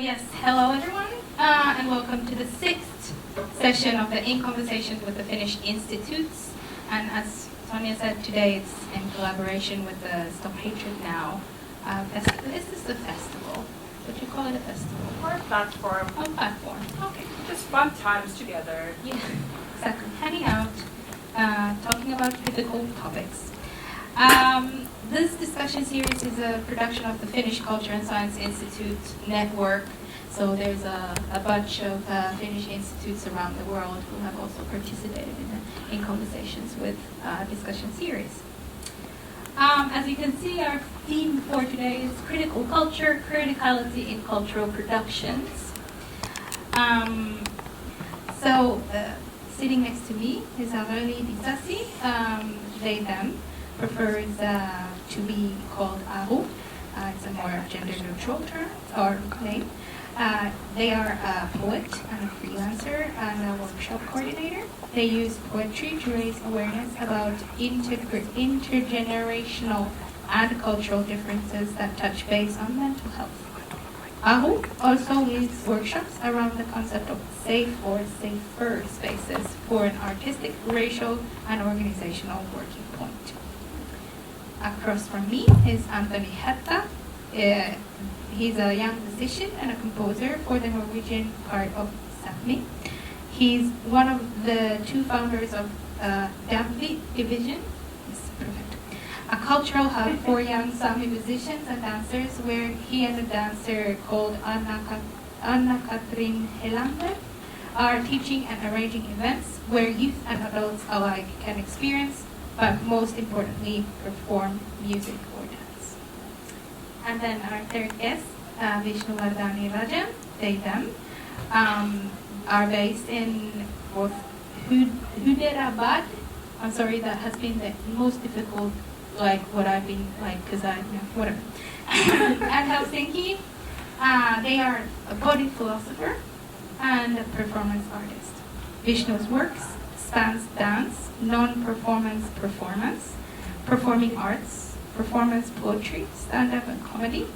yes, hello everyone, and welcome to the 6th session of the In Conversations with the Finnish Institutes. And as Sonia said, today it's in collaboration with the Stop Hatred Now festival. This is a festival. Would you call it a festival? Or a platform. A platform. Okay. Just fun times together. Yeah, exactly. Hanging out, talking about critical topics. This discussion series is a production of the Finnish Cultural and Science Institute network. So there's a bunch of Finnish institutes around the world who have also participated in conversations with discussion series. As you can see, our theme for today is critical culture, criticality in cultural productions. Sitting next to me is Aurélie Disasi, they, them, prefers to be called Ahu. It's a more gender-neutral term or name. They are a poet and a freelancer and a workshop coordinator. They use poetry to raise awareness about intergenerational and cultural differences that touch base on mental health. Ahu also leads workshops around the concept of safe or safer spaces for an artistic, racial, and organizational working point. Across from me is Antoni Hætta. He's a young musician and a composer for the Norwegian part of Sápmi. He's one of the two founders of Dampi Division, a cultural hub for young Sami musicians and dancers, where he and a dancer called Anna-Katrin Helander are teaching and arranging events where youth and adults alike can experience, but most importantly, perform music or dance. And then our third guest, Vishnu Vardhani Rajan, they, them, are based in both Hyderabad. I'm sorry, that has been the most difficult, like what I've been like, because whatever. And Helsinki, they are a body philosopher and a performance artist. Vishnu's works spans dance, non-performance performance, performing arts, performance poetry, stand-up and comedy,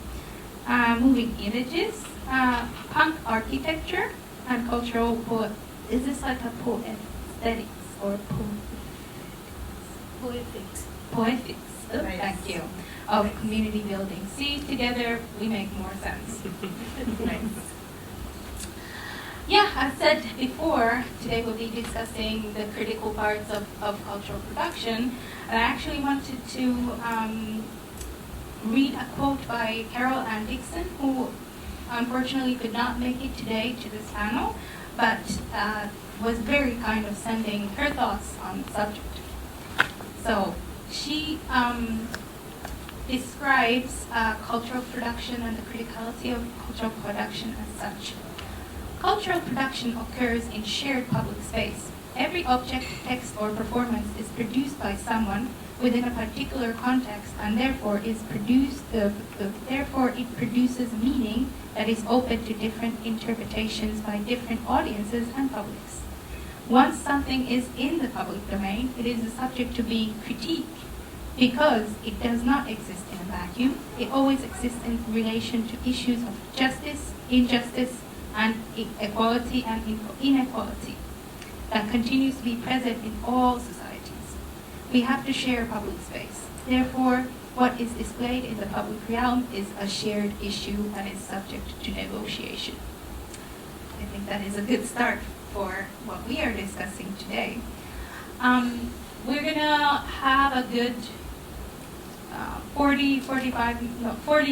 moving images, punk architecture, and cultural is this like a poetics or poetics? Poetics. Oh, nice. Thank you. Of community building. See, together we make more sense. Nice. Yeah, I've said before, today we'll be discussing the critical parts of cultural production. And I actually wanted to read a quote by Carol Ann Dixon, who unfortunately could not make it today to this panel, but was very kind of sending her thoughts on the subject. So she describes cultural production and the criticality of cultural production as such. Cultural production occurs in shared public space. Every object, text, or performance is produced by someone within a particular context, and therefore therefore it produces meaning that is open to different interpretations by different audiences and publics. Once something is in the public domain, it is subject to being critiqued because it does not exist in a vacuum. It always exists in relation to issues of justice, injustice, and equality and inequality that continues to be present in all societies. We have to share public space. Therefore, what is displayed in the public realm is a shared issue and is subject to negotiation. I think that is a good start for what we are discussing today. We're gonna have a good 40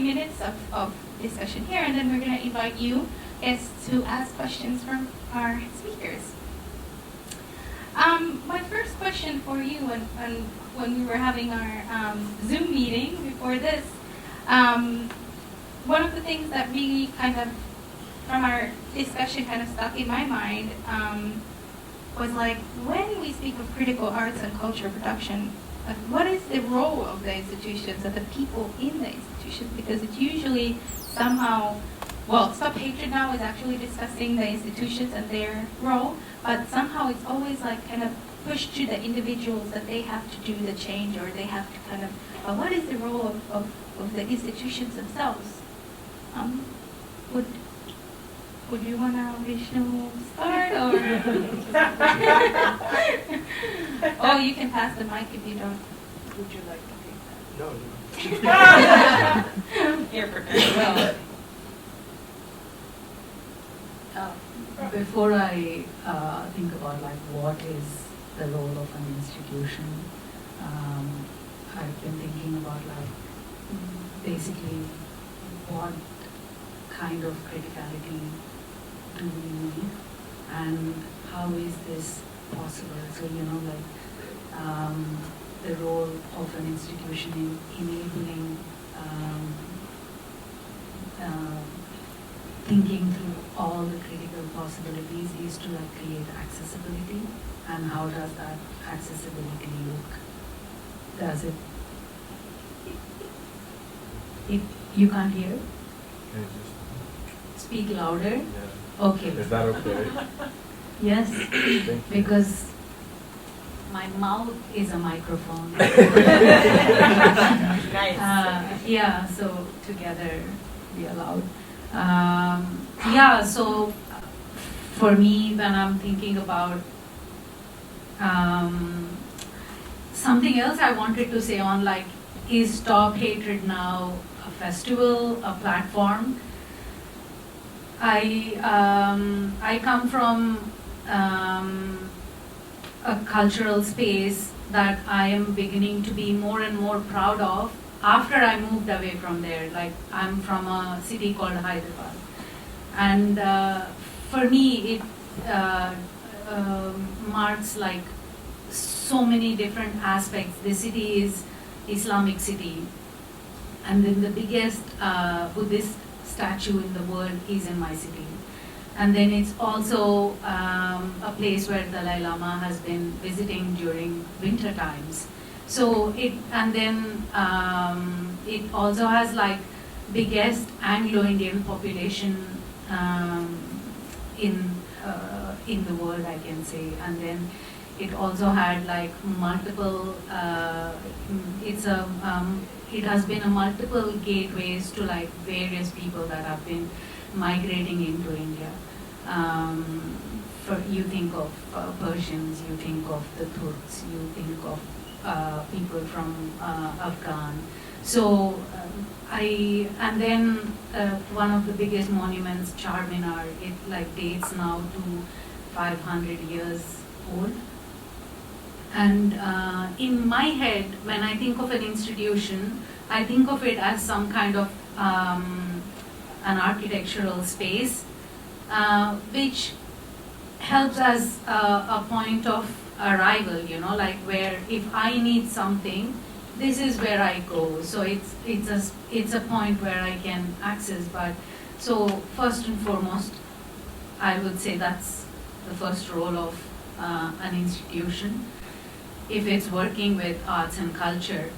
minutes of discussion here, and then we're gonna invite you guests to ask questions from our speakers. My first question for you, when we were having our Zoom meeting before this, one of the things that really kind of, from our discussion, kind of stuck in my mind was like, when we speak of critical arts and culture production, like, what is the role of the institutions and the people in the institutions? Because it's usually somehow, well, Stop Hatred Now is actually discussing the institutions and their role, but somehow it's always like kind of pushed to the individuals that they have to do the change, or they have to kind of, what is the role of the institutions themselves? Would would you want to Vishnu start or? Oh, you can pass the mic if you don't. Would you like to take that? No. You're prepared. Well. Before I think about like what is the role of an institution, I've been thinking about like basically what kind of criticality do we need and how is this possible? So like the role of an institution in enabling thinking through all the critical possibilities is to like create accessibility. And how does that accessibility look? Does it you can't hear? Can you Speak louder? just, yeah. Okay. Is that okay? Yes, Thank you. because my mouth is a microphone. Nice. Yeah, so together we are loud. So for me, when I'm thinking about something else I wanted to say on like, is Stop Hatred Now a festival, a platform? I come from a cultural space that I am beginning to be more and more proud of after I moved away from there. Like, I'm from a city called Hyderabad. And for me, it marks like so many different aspects. The city is Islamic city. And then the biggest Buddhist statue in the world is in my city. And then it's also a place where Dalai Lama has been visiting during winter times. So it also has like biggest Anglo-Indian population in the world, I can say. And then it also had like multiple. It has been a multiple gateways to like various people that have been migrating into India. You think of Persians, you think of the Turks, you think of people from Afghan. So one of the biggest monuments, Charminar, it like dates now to 500 years old. And in my head, when I think of an institution, I think of it as some kind of an architectural space, which helps as a point of arrival, like where if I need something, this is where I go. So it's a point where I can access. But so first and foremost, I would say that's the first role of an institution, if it's working with arts and culture.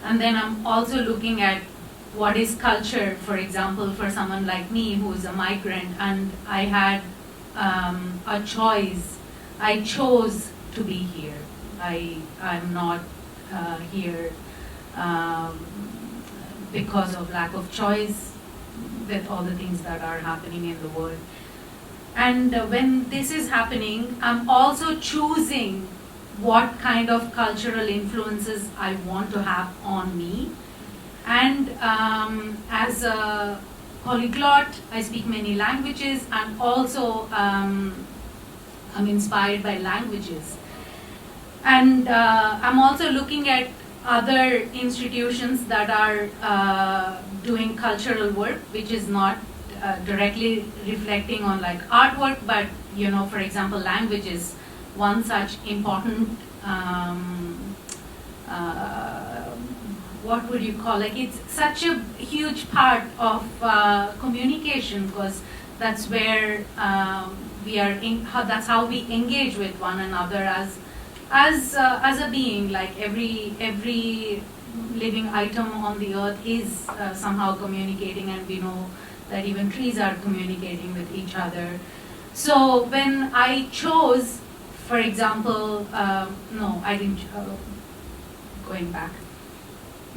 And then I'm also looking at what is culture, for example, for someone like me who's a migrant, and I had a choice. I chose to be here. I'm not here because of lack of choice with all the things that are happening in the world. And when this is happening, I'm also choosing what kind of cultural influences I want to have on me. And as a polyglot, I speak many languages, and also I'm inspired by languages. And I'm also looking at other institutions that are doing cultural work, which is not directly reflecting on like artwork, but for example, languages. One such important, what would you call it? It's such a huge part of communication, because that's where that's how we engage with one another as a being. Like every living item on the earth is somehow communicating, and we know that even trees are communicating with each other. So when I chose, for example, no, I didn't, going back.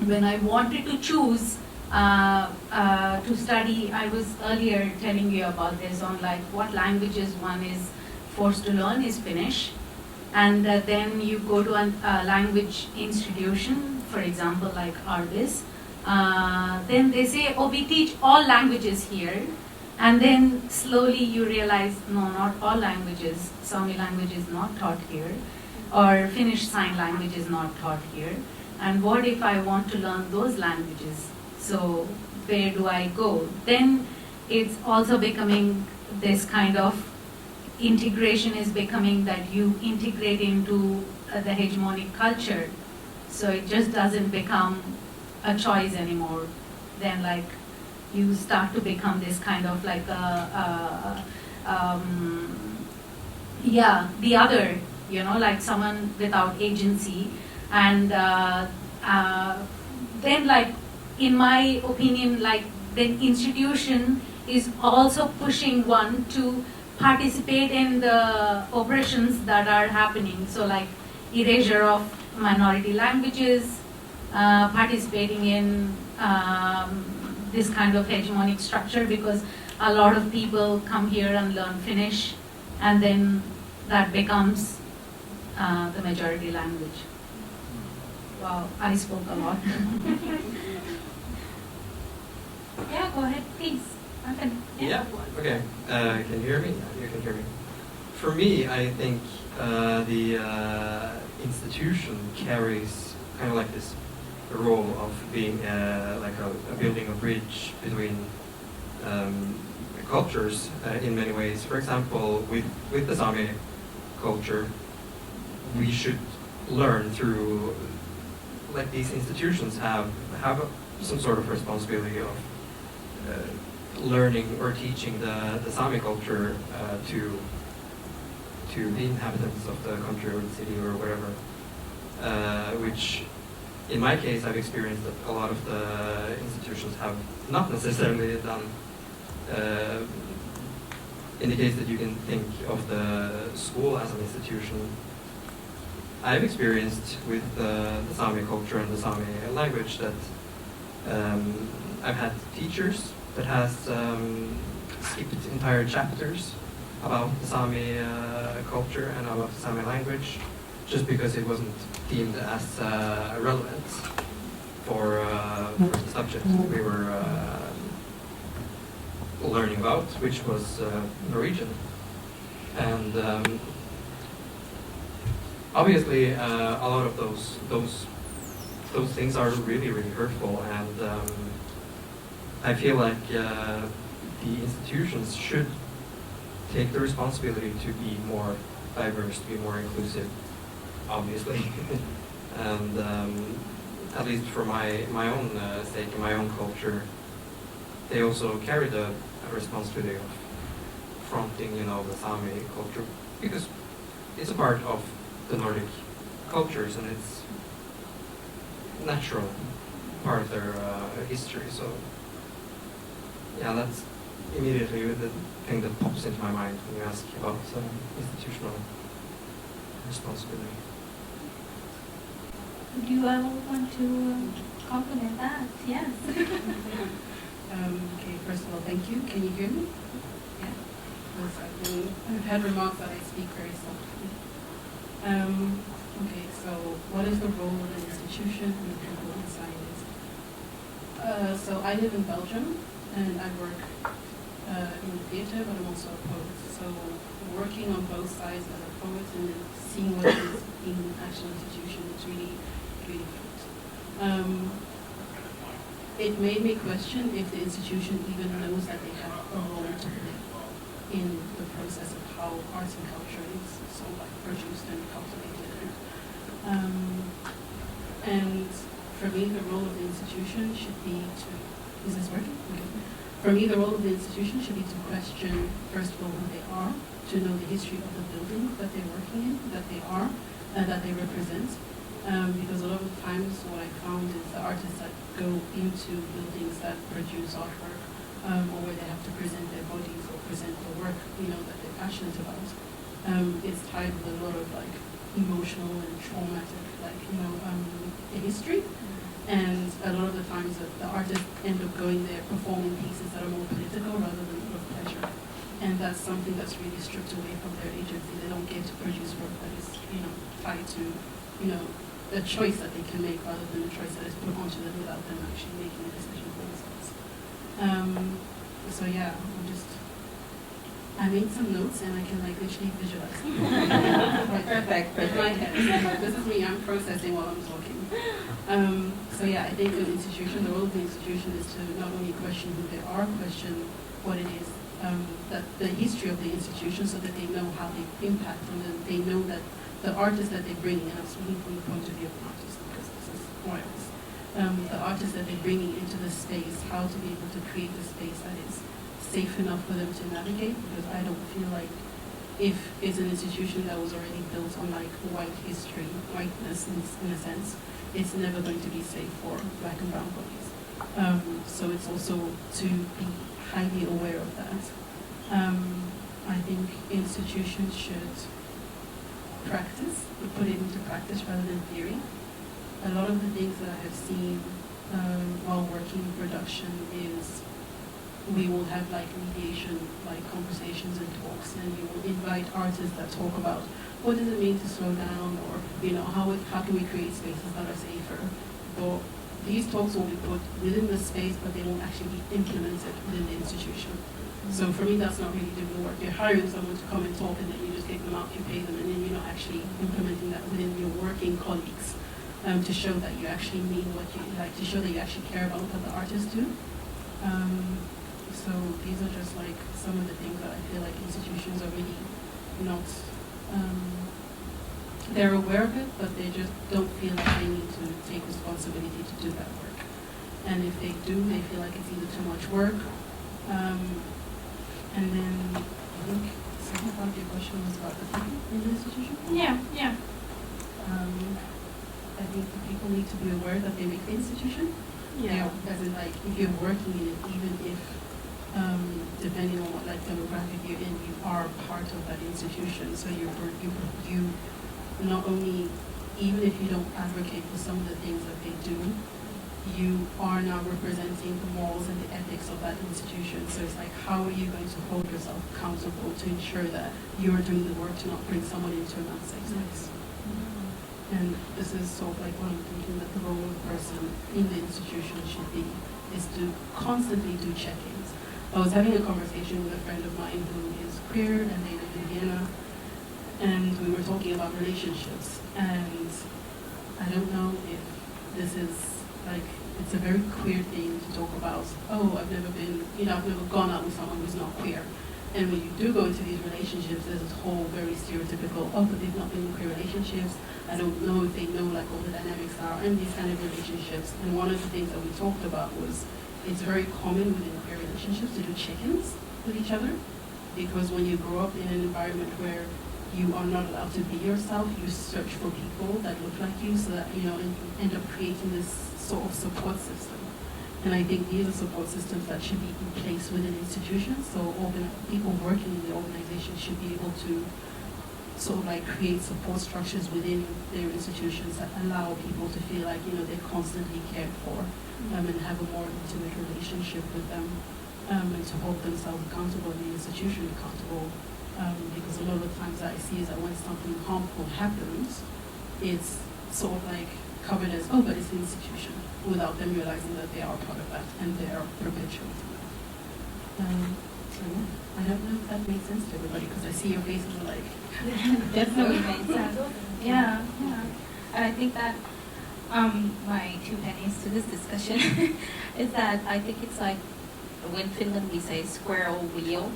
When I wanted to choose to study. I was earlier telling you about this on like what languages one is forced to learn is Finnish, and then you go to a language institution, for example, like Arbis. Then they say, oh, we teach all languages here, and then slowly you realize, no, not all languages. Sami language is not taught here, or Finnish Sign Language is not taught here. And what if I want to learn those languages? So where do I go? Then it's also becoming this kind of integration is becoming that you integrate into the hegemonic culture. So it just doesn't become a choice anymore. Then like you start to become this kind of like the other, you know, like someone without agency. And then like, in my opinion, like the institution is also pushing one to participate in the oppressions that are happening. So like erasure of minority languages, participating in this kind of hegemonic structure, because a lot of people come here and learn Finnish, and then that becomes the majority language. Wow, I spoke a lot. Yeah, go ahead, please. Antoni. Yeah, okay. Can you hear me? Yeah, you can hear me. For me, I think the institution carries kind of like this role of being like a building a bridge between cultures in many ways. For example, with the Sami culture, we should learn through, like these institutions have some sort of responsibility of learning or teaching the Sami culture to the inhabitants of the country or the city or whatever, which in my case I've experienced that a lot of the institutions have not necessarily done. In the case that you can think of the school as an institution, I've experienced with the Sami culture and the Sami language that I've had teachers that has skipped entire chapters about the Sami culture and about the Sami language, just because it wasn't deemed as relevant for the subject we were learning about, which was Norwegian. And obviously, a lot of those things are really, really hurtful, and I feel like the institutions should take the responsibility to be more diverse, to be more inclusive, obviously. And at least for my own sake, in my own culture, they also carry the responsibility of fronting, you know, the Sami culture, because it's a part of the Nordic cultures and it's natural part of their history. So yeah, that's immediately the thing that pops into my mind when you ask about institutional responsibility. Do you all want to compliment that? Yes. Okay, first of all, thank you. Can you hear me? Yeah. Because I've had remarks that I speak very softly. Okay, so what is the role of an institution in the people inside it? So I live in Belgium, and I work in the theatre, but I'm also a poet. So working on both sides as a poet and then seeing what is in an actual institution is really, really good. It made me question if the institution even knows that they have a role to play in the process of how arts and culture is so like produced and cultivated. And for me, the role of the institution should be to, is this working? Okay. For me, the role of the institution should be to question, first of all, who they are, to know the history of the building that they're working in, that they are, and that they represent. Because a lot of times what I found is the artists that go into buildings that produce artwork, or where they have to present their bodies or present the work, you know, that they're passionate about, it's tied with a lot of like emotional and traumatic, like, you know, history. And a lot of the times the artists end up going there performing pieces that are more political rather than of pleasure. And that's something that's really stripped away from their agency. They don't get to produce work that is, tied to, a choice that they can make rather than a choice that is put onto them without them actually making a decision for themselves. So yeah, I made some notes and I can literally visualize. Perfect. In my head. This is me, I'm processing while I'm talking. So yeah, I think an institution, the role of the institution is to not only question who they are, question what it is, that the history of the institution so that they know how they impact and then they know that the artists that they bring in, I'm speaking from the point of view of an artist because this is what it is, the artists that they're bringing into the space, how to be able to create a space that is safe enough for them to navigate, because I don't feel like if it's an institution that was already built on white history, whiteness in a sense, it's never going to be safe for black and brown bodies. So it's also to be highly aware of that. I think institutions should put it into practice rather than theory. A lot of the things that I have seen while working in production is we will have mediation, conversations and talks, and you will invite artists that talk about what does it mean to slow down, or how can we create spaces that are safer. But these talks will be put within the space, but they won't actually be implemented within the institution. So for me, that's not really doing the work. You're hiring someone to come and talk, and then you just take them out, you pay them, and then you're not actually implementing that within your working colleagues to show that you actually mean what you to show that you actually care about what the artists do. So these are just some of the things that I feel like institutions are really not. They're aware of it, but they just don't feel like they need to take responsibility to do that work. And if they do, they feel like it's either too much work. And then I think the second part of your question was about the people in the institution. Yeah. I think the people need to be aware that they make the institution. Yeah. As in if you're working in it, even if depending on what demographic you're in, you are part of that institution. So you not only, even if you don't advocate for some of the things that they do, you are now representing the morals and the ethics of that institution. So it's how are you going to hold yourself accountable to ensure that you're doing the work to not bring someone into an unsafe space? And this is sort of what I'm thinking that the role of the person in the institution should be, is to constantly do check-ins. I was having a conversation with a friend of mine who is queer and they live in Vienna, and we were talking about relationships, and I don't know if this is it's a very queer thing to talk about, I've never gone out with someone who's not queer. And when you do go into these relationships, there's this whole very stereotypical, but they've not been in queer relationships. I don't know if they know all the dynamics are in these kind of relationships. And one of the things that we talked about was it's very common within queer relationships to do check-ins with each other, because when you grow up in an environment where you are not allowed to be yourself, you search for people that look like you, so that and end up creating this sort of support system. And I think these are support systems that should be in place within institutions. So people working in the organization should be able to create support structures within their institutions that allow people to feel like they're constantly cared for, and have a more intimate relationship with them, and to hold themselves accountable and the institution accountable. Because a lot of the times that I see is that when something harmful happens, it's sort of covered as, but it's the institution, without them realizing that they are part of that and they are perpetuating that. So I don't know if that makes sense to everybody, because I see your faces are Definitely makes sense. Yeah. And I think that my 2 pennies to this discussion is that I think it's when Finland we say squirrel wheel.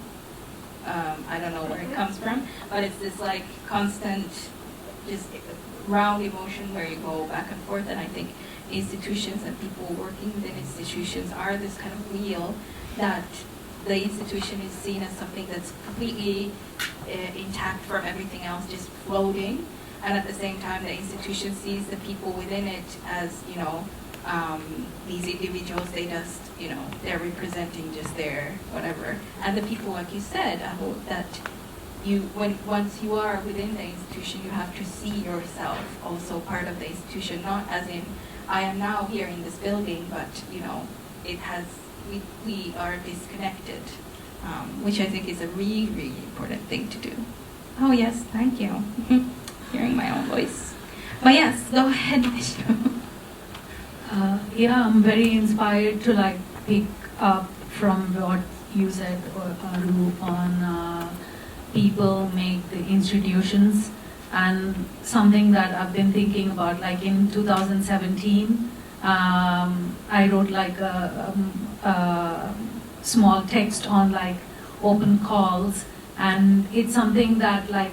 I don't know where it comes from, but it's this constant, just round emotion where you go back and forth. And I think institutions and people working within institutions are this kind of wheel that the institution is seen as something that's completely intact from everything else, just floating. And at the same time, the institution sees the people within it as, these individuals, they just, they're representing just their whatever. And the people, like you said, I hope that once you are within the institution, you have to see yourself also part of the institution, not as in I am now here in this building, but we are disconnected, which I think is a really, really important thing to do. Oh yes, thank you. Hearing my own voice. But yes, go ahead, Vishnu. Yeah, I'm very inspired to like pick up from what you said, Aru, on people make the institutions, and something that I've been thinking about, like in 2017, I wrote like a small text on like open calls, and it's something that like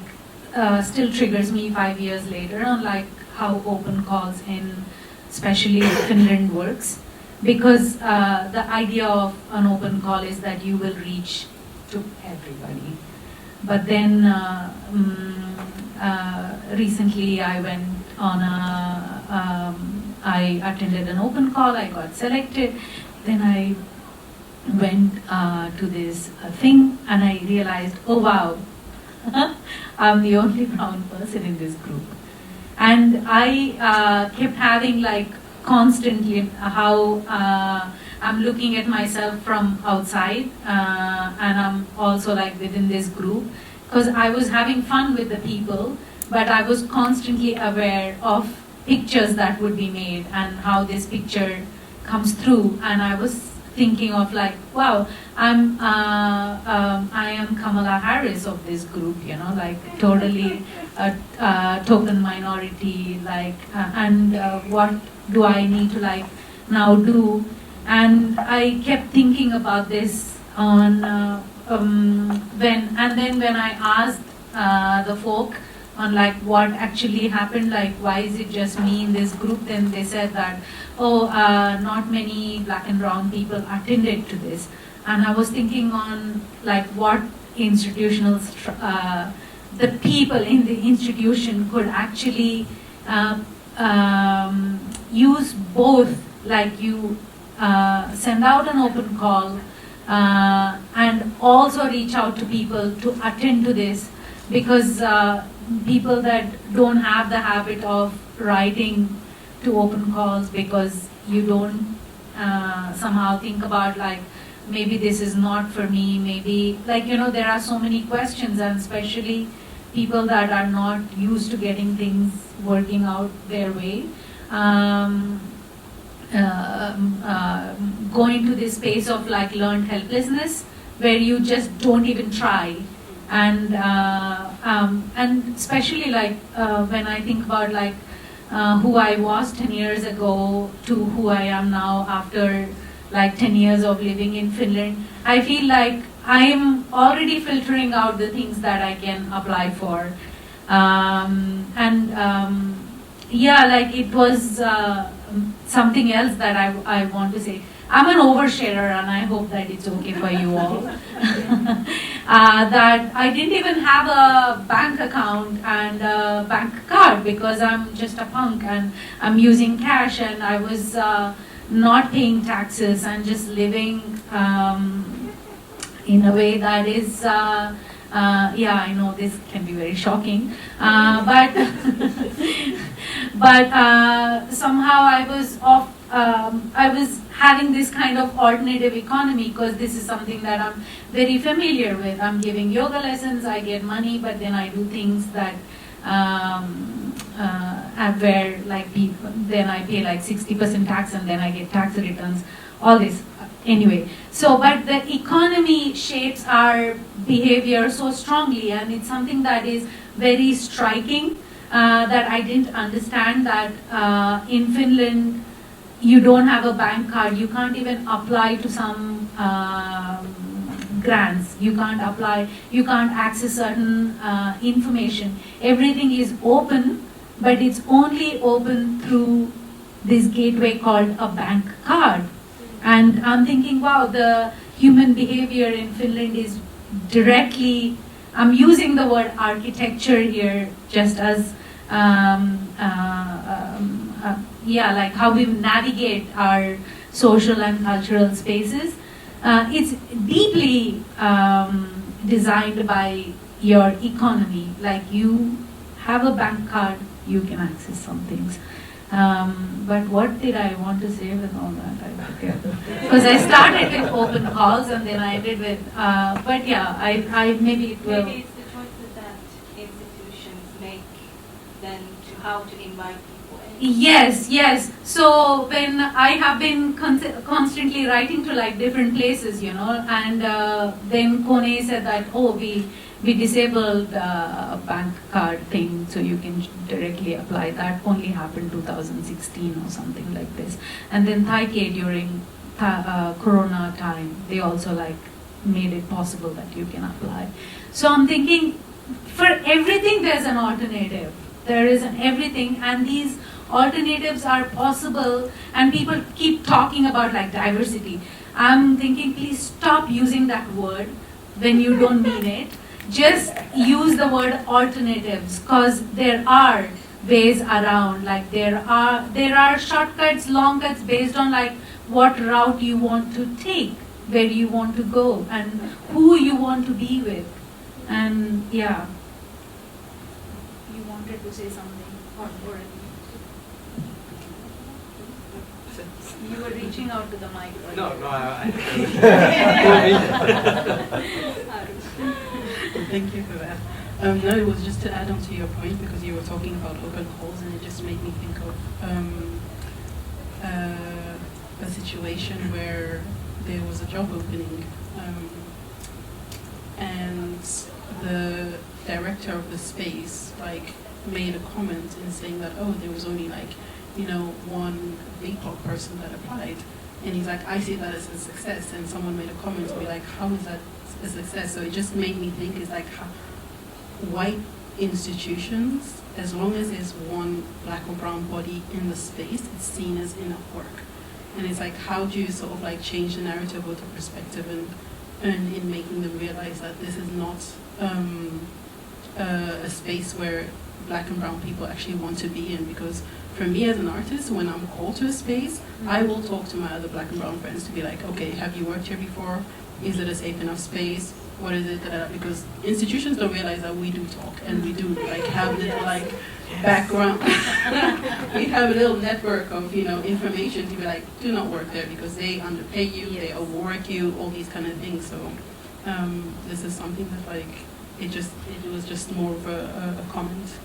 still triggers me 5 years later on like how open calls in especially Finland works, because the idea of an open call is that you will reach to everybody. But then recently I went on I attended an open call, I got selected, then I went to this thing and I realized, oh wow, I'm the only brown person in this group. And I kept having like constantly how I'm looking at myself from outside and I'm also like within this group, because I was having fun with the people, but I was constantly aware of pictures that would be made and how this picture comes through, and I was thinking of like, wow, I am Kamala Harris of this group, you know, like totally a token minority, like, and what do I need to like now do? And I kept thinking about this on when I asked the folk on like what actually happened, like why is it just me in this group, then they said that, oh, not many black and brown people attended to this. And I was thinking on like what institutional, the people in the institution could actually use both, like you send out an open call and also reach out to people to attend to this, because people that don't have the habit of writing to open calls, because you don't somehow think about like, maybe this is not for me, maybe, like, you know, there are so many questions, and especially people that are not used to getting things working out their way. Going to this space of like learned helplessness, where you just don't even try. And especially like when I think about like who I was 10 years ago to who I am now after like 10 years of living in Finland, I feel like I am already filtering out the things that I can apply for. Yeah, like it was something else that I want to say. I'm an oversharer, and I hope that it's okay for you all. That I didn't even have a bank account and a bank card, because I'm just a punk and I'm using cash, and I was not paying taxes and just living in a way that is, yeah, I know this can be very shocking, but somehow I was having this kind of alternative economy, because this is something that I'm very familiar with. I'm giving yoga lessons, I get money, but then I do things that where like people, then I pay like 60% tax, and then I get tax returns, all this. Anyway, so but the economy shapes our behavior so strongly, and it's something that is very striking, that I didn't understand that in Finland you don't have a bank card, you can't even apply to some grants, you can't apply, you can't access certain information. Everything is open, but it's only open through this gateway called a bank card. And I'm thinking, wow, the human behavior in Finland is directly, I'm using the word architecture here just as, yeah, like how we navigate our social and cultural spaces. It's deeply designed by your economy. Like you have a bank card, you can access some things. But what did I want to say with all that? I forget. Because I started with open calls and then I ended with, but yeah, I maybe it will. Maybe it's the choices that institutions make then to how to invite people in. Yes, yes. So when I have been constantly writing to like different places, you know, and then Kone said that, oh, we disabled bank card thing, so you can directly apply. That only happened 2016 or something like this. And then Taike during Corona time, they also like made it possible that you can apply. So I'm thinking, for everything there's an alternative. There is an everything, and these alternatives are possible, and people keep talking about like diversity. I'm thinking, please stop using that word when you don't mean it. Just use the word alternatives, because there are ways around. Like there are shortcuts, long cuts based on like what route you want to take, where you want to go, and who you want to be with. And yeah, you wanted to say something, or you were reaching out to the mic. No, Thank you for that. No, it was just to add on to your point, because you were talking about open calls, and it just made me think of a situation where there was a job opening, and the director of the space like made a comment in saying that, oh, there was only like, you know, one BIPOC person that applied, and he's like, I see that as a success, and someone made a comment to be like, how is that a success? So it just made me think, is like how white institutions, as long as there's one black or brown body in the space, it's seen as enough work. And it's like, how do you sort of like change the narrative or the perspective, and in making them realize that this is not a space where black and brown people actually want to be in. Because for me as an artist, when I'm called to a space, I will talk to my other black and brown friends to be like, okay, have you worked here before? Is it a safe enough space? What is it? Because institutions don't realize that we do talk, and we do like have little like background. We have a little network of, you know, information to be like, do not work there because they underpay you, they overwork you, all these kind of things. So this is something that like it was just more of a comment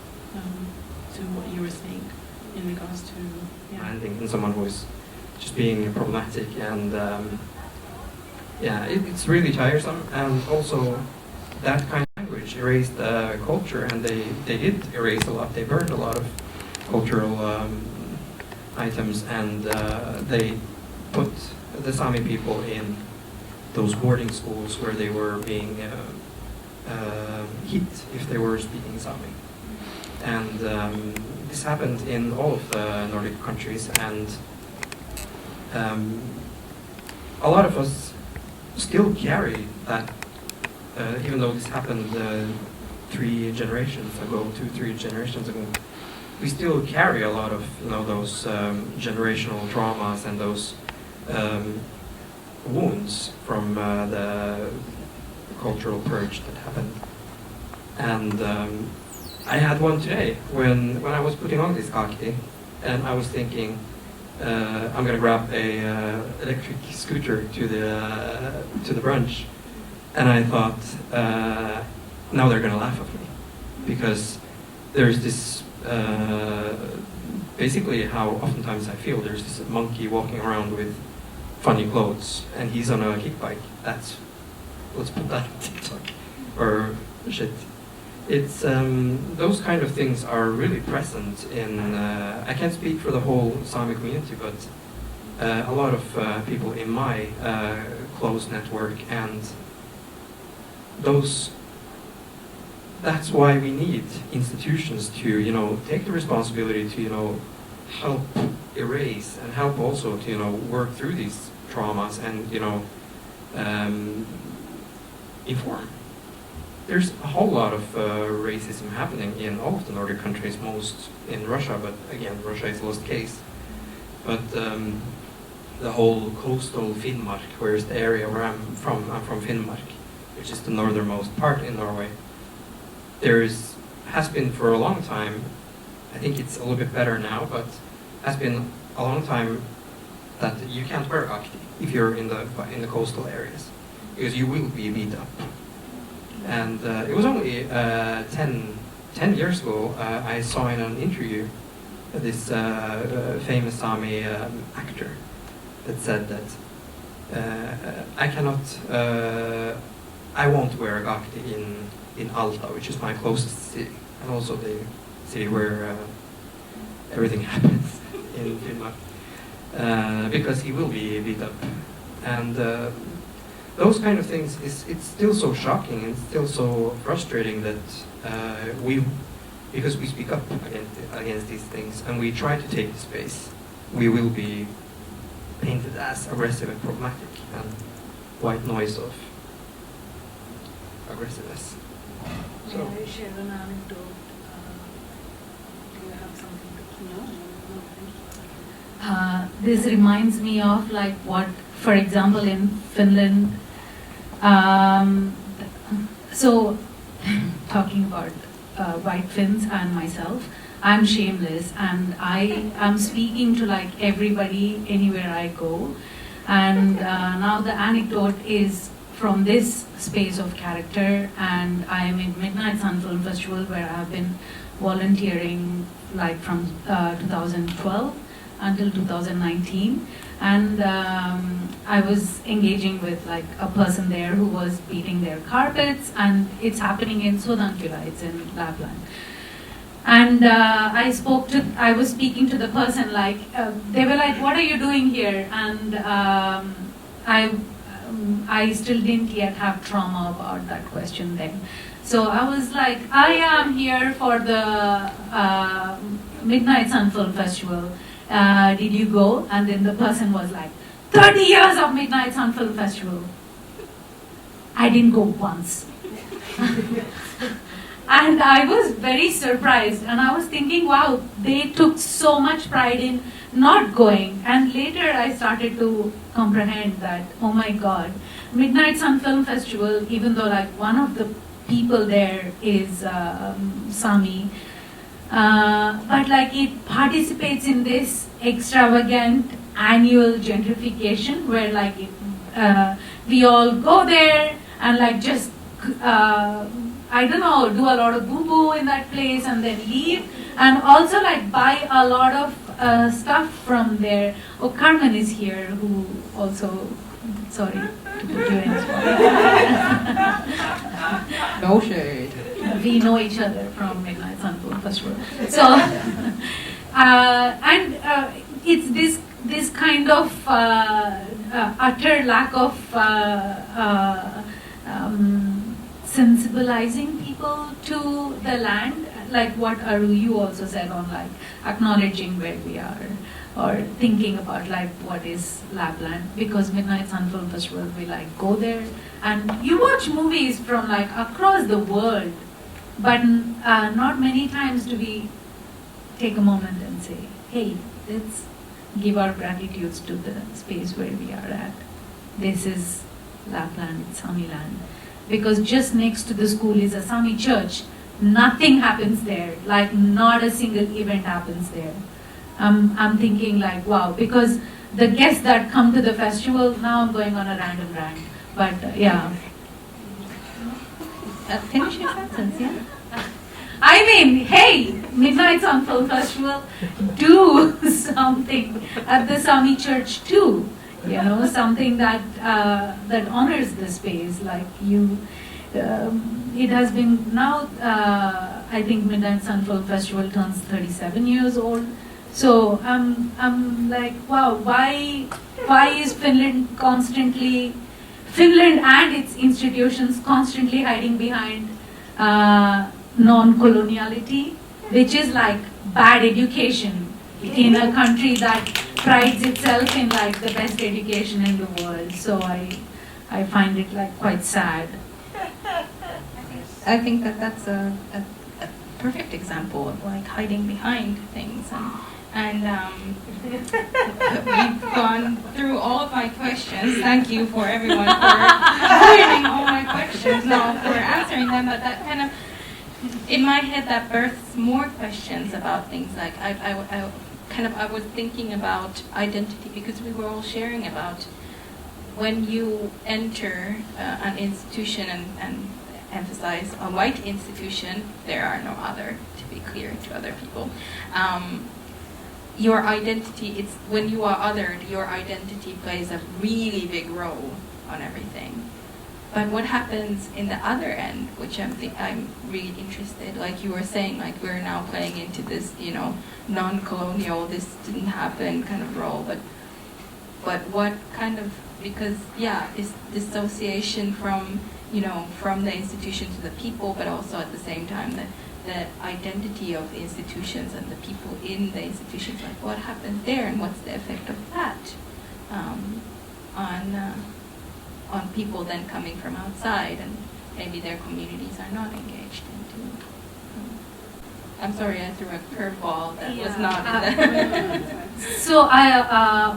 to what you were saying in regards to. Yeah. I think in someone who is just being problematic, and yeah, it's really tiresome, and also that kind of language erased culture, and they did erase a lot. They burned a lot of cultural items, and they put the Sami people in those boarding schools where they were being hit if they were speaking Sami. And this happened in all of the Nordic countries, and a lot of us still carry that, even though this happened 3 generations ago, 2-3 generations ago, we still carry a lot of, you know, those generational traumas and those wounds from the cultural purge that happened. And I had one today when I was putting on this kaki, and I was thinking, I'm gonna grab a electric scooter to the brunch, and I thought, now they're gonna laugh at me, because there's this basically how oftentimes I feel. There's this monkey walking around with funny clothes, and he's on a kick bike. Let's put that on TikTok or shit. It's those kind of things are really present in. I can't speak for the whole Sami community, but a lot of people in my close network, and that's why we need institutions to, you know, take the responsibility to, you know, help erase and help also to, you know, work through these traumas and, you know, inform. There's a whole lot of racism happening in all of the Nordic countries, most in Russia, but again, Russia is a lost case. But the whole coastal Finnmark, where's the area where I'm from Finnmark, which is the northernmost part in Norway. Has been for a long time, I think it's a little bit better now, but has been a long time that you can't wear gakti if you're in the coastal areas, because you will be beat up. And it was only 10 years ago I saw in an interview this famous Sami actor that said that I won't wear a gakti in Alta, which is my closest city, and also the city where everything happens in Finland, because he will be beat up. And those kind of things, it's still so shocking and still so frustrating that because we speak up against these things and we try to take the space, we will be painted as aggressive and problematic and white noise of aggressiveness. So. May I share an anecdote? Do you have something to This reminds me of like what, for example, in Finland. So, talking about white Finns and myself, I'm shameless and I am speaking to like everybody anywhere I go. And now the anecdote is from this space of character, and I am in Midnight Sun Film Festival where I have been volunteering like from 2012 until 2019. And I was engaging with like a person there who was beating their carpets, and it's happening in Sodankylä, it's in Lapland. And I was speaking to the person, like, they were like, what are you doing here? And I still didn't yet have trauma about that question then. So I was like, I am here for the Midnight Sun Film Festival. Did you go? And then the person was like, 30 years of Midnight Sun Film Festival. I didn't go once. And I was very surprised, and I was thinking, wow, they took so much pride in not going. And later I started to comprehend that, oh my God, Midnight Sun Film Festival, even though like one of the people there is Sami, but like it participates in this extravagant annual gentrification where like we all go there and like just I don't know, do a lot of boo-boo in that place and then leave, and also like buy a lot of stuff from there. Oh, Carmen is here, who also, sorry to put you in spot. No shade. We know each other from Midnight Sun Film Festival. So, and it's this kind of utter lack of sensibilizing people to the land, like what Aru you also said on like acknowledging where we are or thinking about like what is Lapland, because Midnight Sun Film Festival, we like go there and you watch movies from like across the world, but not many times do we take a moment and say, hey, let's give our gratitudes to the space where we are at. This is Lapland, it's Sami land. Because just next to the school is a Sami church. Nothing happens there, like not a single event happens there. I'm thinking like, wow, because the guests that come to the festival, now I'm going on a random rant, but yeah. Finish your sentence, yeah? I mean, hey, Midnight Sun Film Festival, do something at the Sami church too. You know, something that that honors the space. Like you, it has been now. I think Midnight Sun Film Festival turns 37 years old. So I'm like, wow, why is Finland and its institutions constantly hiding behind non-coloniality, which is like bad education in a country that prides itself in like the best education in the world. So I find it like quite sad. I think that's a perfect example of like hiding behind things, and we've gone through all of my questions. Thank you for everyone for learning all my questions now, for answering them, but that kind of, in my head, that births more questions about things like, I I was thinking about identity because we were all sharing about when you enter an institution and emphasize a white institution, there are no other, to be clear to other people. Your identity, it's when you are othered, your identity plays a really big role on everything. But what happens in the other end, which I'm really interested, like you were saying, like we're now playing into this, non-colonial, this didn't happen kind of role, but what kind of, because this dissociation from the institution to the people, but also at the same time the identity of the institutions and the people in the institutions, like what happens there and what's the effect of that on people then coming from outside and maybe their communities are not engaged into. I'm sorry, I threw a curveball that was not in the... So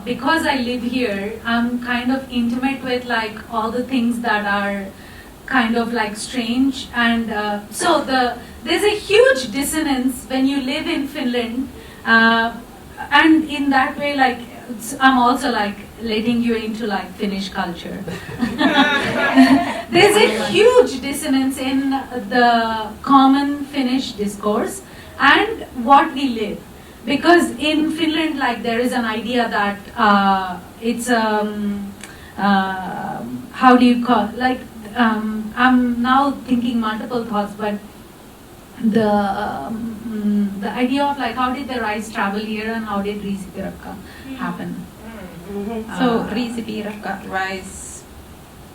because I live here, I'm kind of intimate with like all the things that are kind of like strange, and there's a huge dissonance when you live in Finland, and in that way, like I'm also like letting you into like Finnish culture. There's a huge dissonance in the common Finnish discourse and what we live, because in Finland, like there is an idea that it's how do you call, like I'm now thinking multiple thoughts, but the idea of like how did the rice travel here and how did riisipiirakka happen? So riisipiirakka, rice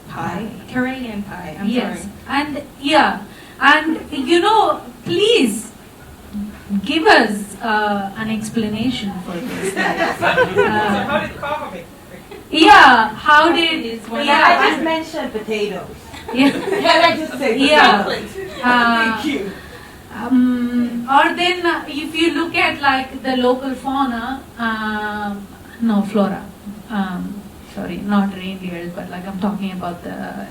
pie, Karelian pie. I'm yes. sorry. And please give us an explanation for this. How did coffee? Yeah, how did? I just mentioned potatoes. Yeah. Can I just say potatoes? Thank you. Or then, if you look at like the local fauna, flora. Sorry, not reindeers, but like I'm talking about the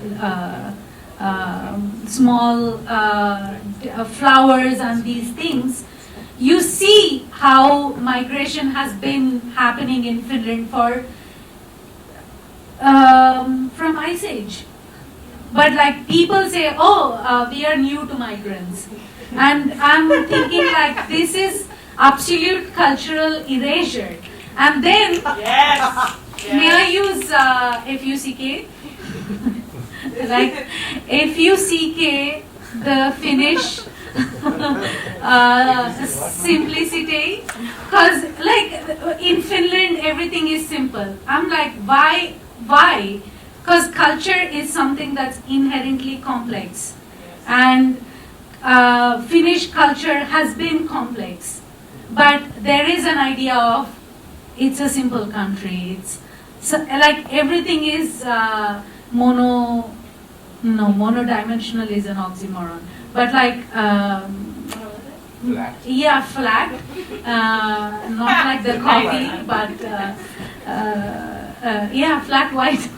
small flowers and these things. You see how migration has been happening in Finland from Ice Age. But like people say, we are new to migrants. And I'm thinking like this is absolute cultural erasure. And then, Yes. may I use FUCK? Like FUCK, the Finnish simplicity. Because like in Finland everything is simple. I'm like, why? Because culture is something that's inherently complex. And Finnish culture has been complex. But there is an idea of it's a simple country. It's like everything is monodimensional is an oxymoron. But like Flat. Yeah, flat. Not like the coffee, but flat white.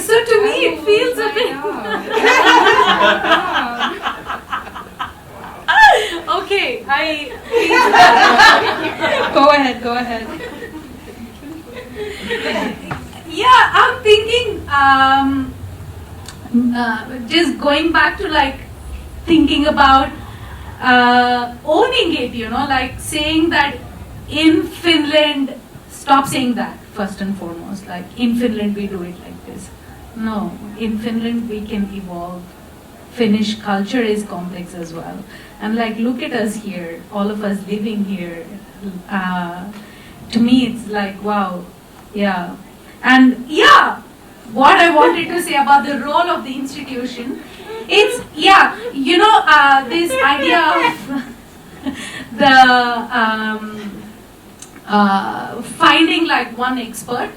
So to me it feels a bit. Okay, Go ahead. Yeah, I'm thinking, just going back to like thinking about owning it, like saying that in Finland, stop saying that first and foremost, like in Finland we do it like this. No, in Finland we can evolve. Finnish culture is complex as well. And like look at us here, all of us living here. To me it's like, wow, yeah. And what I wanted to say about the role of the institution, it's, this idea of the finding like one expert,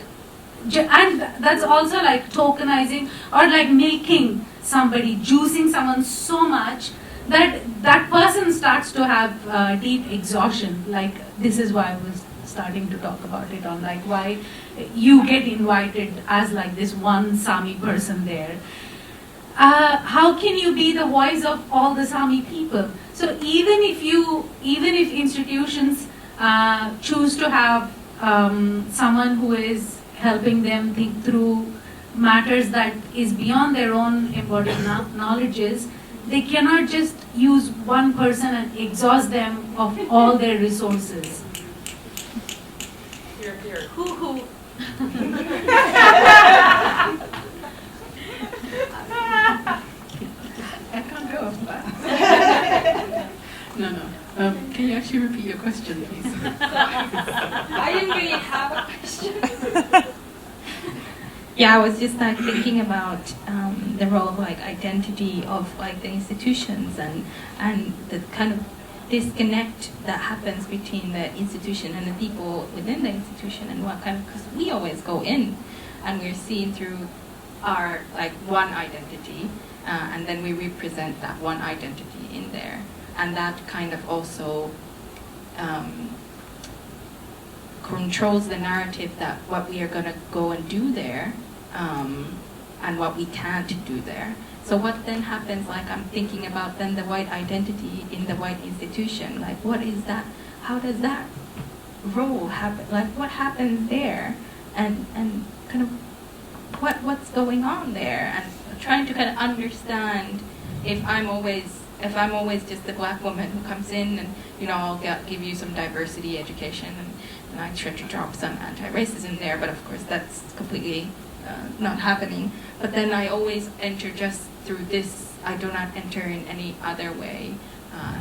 and that's also like tokenizing or like milking somebody, juicing someone so much that that person starts to have deep exhaustion. Like this is why I was starting to talk about it on like why you get invited as like this one Sami person there. how can you be the voice of all the Sami people? So even if institutions choose to have someone who is helping them think through matters that is beyond their own embodied knowledges, they cannot just use one person and exhaust them of all their resources. Here. Who? I can't go off that. No. Can you actually repeat your question, please? I didn't really have a question. Yeah, I was just like thinking about the role of like identity of like the institutions and the kind of disconnect that happens between the institution and the people within the institution, and what kind of, because we always go in and we're seen through our like one identity, and then we represent that one identity in there, and that kind of also controls the narrative that what we are going to go and do there, and what we can't do there. So what then happens, like I'm thinking about then the white identity in the white institution, like what is that, how does that role happen, like what happens there, and kind of what's going on there, and trying to kind of understand if I'm always just the black woman who comes in and, you know, I'll give you some diversity education and I try to drop some anti-racism there, but of course that's completely not happening. But then I always enter just through this, I do not enter in any other way.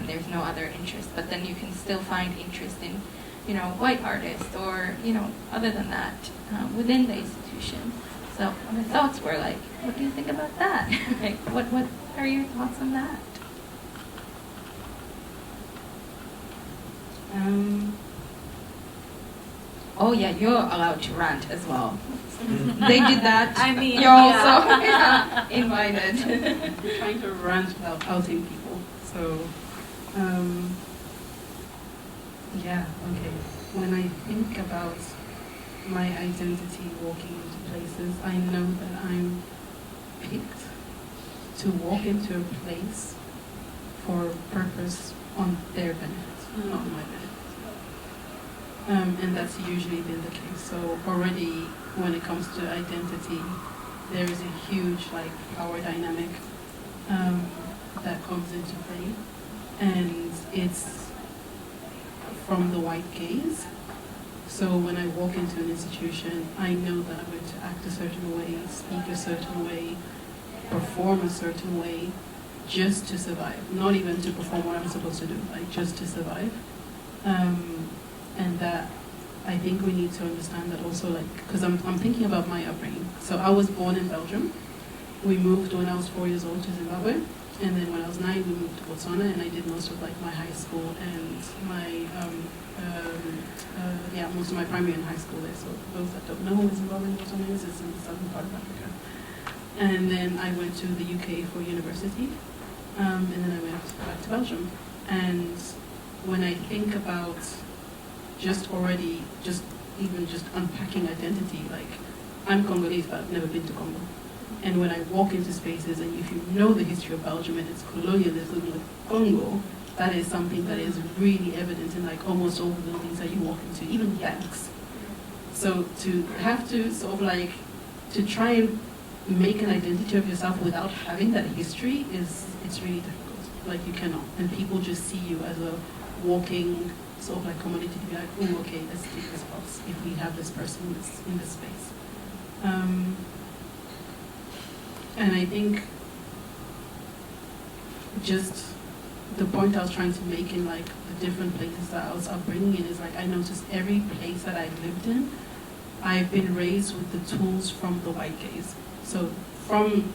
There's no other interest, but then you can still find interest in, you know, white artists or, you know, other than that, within the institution. So my thoughts were like, what do you think about that? Like, what are your thoughts on that? Oh yeah, you're allowed to rant as well. They did that. I mean, you're also invited. We're trying to rant without outing people. So, yeah, okay. When I think about my identity walking into places, I know that I'm picked to walk into a place for a purpose on their benefit, not my benefit. And that's usually been the case. So already when it comes to identity, there is a huge like power dynamic that comes into play, and it's from the white gaze. So when I walk into an institution, I know that I'm going to act a certain way, speak a certain way, perform a certain way, just to survive. Not even to perform what I'm supposed to do, like just to survive. And that I think we need to understand that also, like, because I'm thinking about my upbringing. So I was born in Belgium. We moved when I was 4 years old to Zimbabwe, and then when I was 9, we moved to Botswana, and I did most of like my high school and my most of my primary and high school there. So those that don't know where Zimbabwe and Botswana is, it's in the southern part of Africa. And then I went to the UK for university, and then I went back to Belgium. And when I think about just unpacking identity, like, I'm Congolese, but I've never been to Congo. And when I walk into spaces, and if you know the history of Belgium and its colonialism with Congo, that is something that is really evident in like almost all the buildings that you walk into, even banks. So to have to sort of like, to try and make an identity of yourself without having that history it's really difficult. Like, you cannot. And people just see you as a walking sort of like commodity to be like, oh, okay, let's take this box if we have this person in this space. And I think just the point I was trying to make in like the different places that I was upbringing in is like, I noticed every place that I've lived in, I've been raised with the tools from the white gaze. So from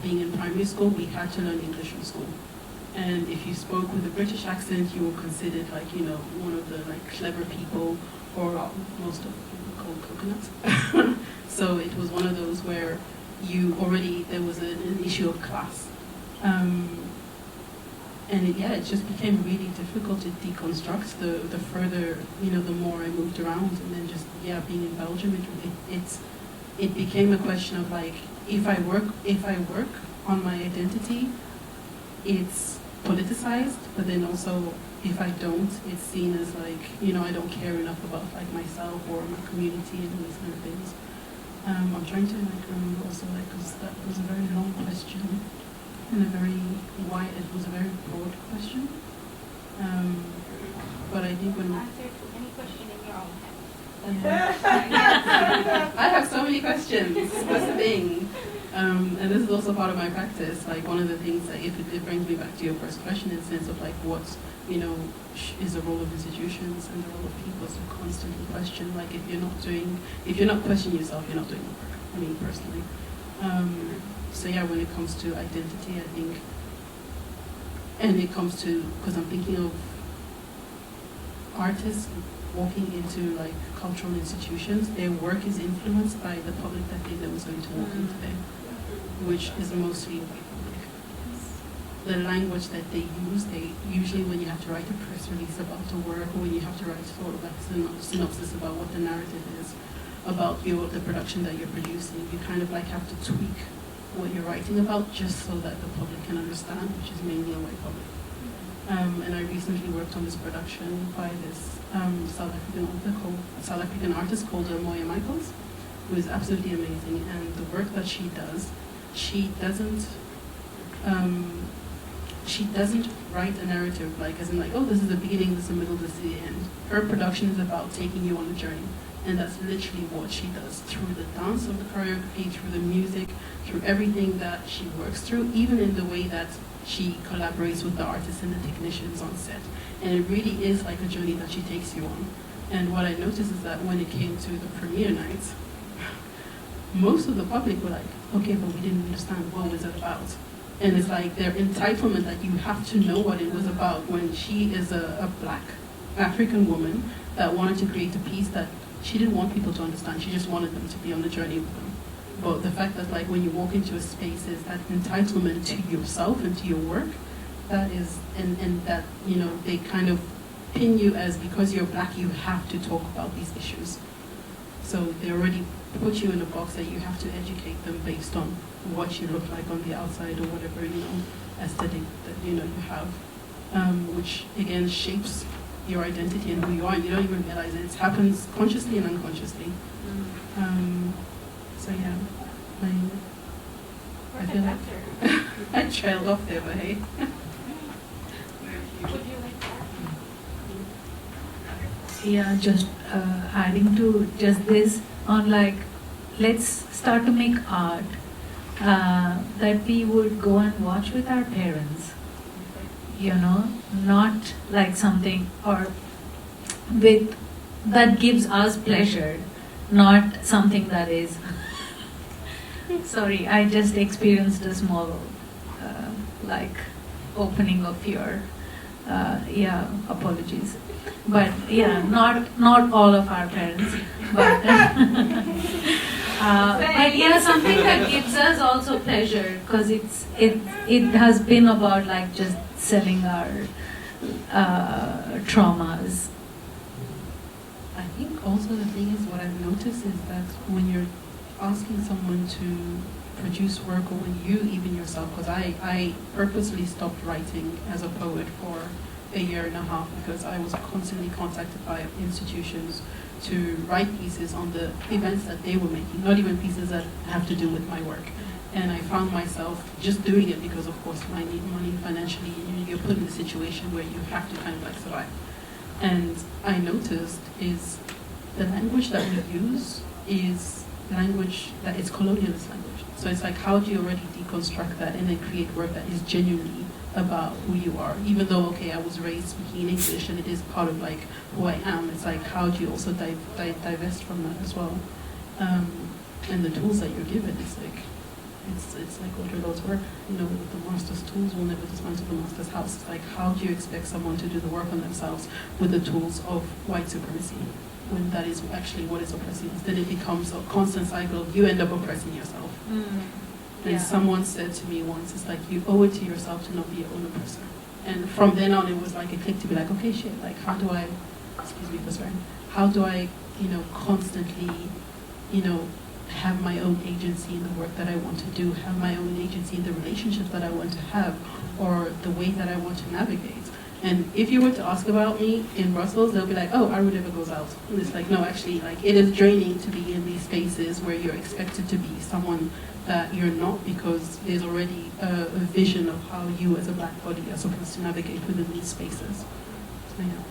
being in primary school, we had to learn English in school. And if you spoke with a British accent, you were considered like, you know, one of the like clever people, or most of people called coconuts. So it was one of those where there was an issue of class. And it just became really difficult to deconstruct the further, you know, the more I moved around. And then just, being in Belgium, it became a question of like, if I work on my identity, it's politicized, but then also if I don't, it's seen as like, you know, I don't care enough about like myself or my community and these kind of things. I'm trying to like remember also like, because that was a very long question and a very wide, it was a very broad question. But I think when Answer to any question in your own head. I have so many questions. That's the thing. And this is also part of my practice. Like one of the things that it brings me back to your first question in the sense of like what, you know, is the role of institutions and the role of people to constantly question. Like if you're not questioning yourself, you're not doing the work. I mean, personally. So yeah, when it comes to identity, I think, and it comes to, because I'm thinking of artists walking into like cultural institutions, their work is influenced by the public that they know is going to walk into them, which is mostly white public. The language that they use, they usually when you have to write a press release about the work, or when you have to write sort of like a synopsis about what the narrative is about the production that you're producing, you kind of like have to tweak what you're writing about just so that the public can understand, which is mainly a white public. And I recently worked on this production by this South African artist called Moya Michaels, who is absolutely amazing. And the work that she does, she doesn't write a narrative like as in like, oh, this is the beginning, this is the middle, this is the end. Her production is about taking you on a journey. And that's literally what she does through the dance of the choreography, through the music, through everything that she works through, even in the way that she collaborates with the artists and the technicians on set. And it really is like a journey that she takes you on. And what I noticed is that when it came to the premiere nights, most of the public were like, okay, but we didn't understand what was it about. And it's like their entitlement that you have to know what it was about, when she is a black African woman that wanted to create a piece that she didn't want people to understand. She just wanted them to be on the journey with them. But the fact that like when you walk into a space is that entitlement to yourself and to your work, that is, and that, you know, they kind of pin you as, because you're black, you have to talk about these issues. So they already put you in a box that you have to educate them based on what you look like on the outside or whatever, you know, aesthetic that, you know, you have, which again shapes your identity and who you are. You don't even realize it. It happens consciously and unconsciously. So yeah, I feel like I trailed off there, but hey. Would you like that? Yeah, just adding to just this on like, let's start to make art that we would go and watch with our parents, you know, not like something or with that gives us pleasure, not something that is. Sorry, I just experienced a small like opening of your apologies. But yeah, not all of our parents, but but yeah, something that gives us also pleasure, because it has been about like just selling our traumas. I think also the thing is, what I've noticed is that when you're asking someone to produce work, or when you even yourself, because I purposely stopped writing as a poet for a year and a half because I was constantly contacted by institutions to write pieces on the events that they were making, not even pieces that have to do with my work. And I found myself just doing it because, of course, I need money financially. You're put in a situation where you have to kind of like survive. And I noticed is the language that we use is language that is colonialist language. So it's like, how do you already deconstruct that and then create work that is genuinely about who you are? Even though, okay, I was raised speaking English and it is part of like who I am, it's like, how do you also divest from that as well? And the tools that you're given, it's like Audre Lorde's work, you know, with the master's tools will never dismantle the master's house. It's like, how do you expect someone to do the work on themselves with the tools of white supremacy, when that is actually what is oppressing us? Then it becomes a constant cycle of you end up oppressing yourself. And someone said to me once, it's like, you owe it to yourself to not be your own oppressor. And from then on, it was like a click to be like, okay, shit, like, how do I, excuse me for swearing, how do I, you know, constantly, you know, have my own agency in the work that I want to do, have my own agency in the relationships that I want to have, or the way that I want to navigate. And if you were to ask about me in Brussels, they'll be like, oh, Aru never goes out. And it's like, no, actually, like, it is draining to be in these spaces where you're expected to be someone that you're not, because there's already a vision of how you as a black body are supposed to navigate within these spaces. So, yeah.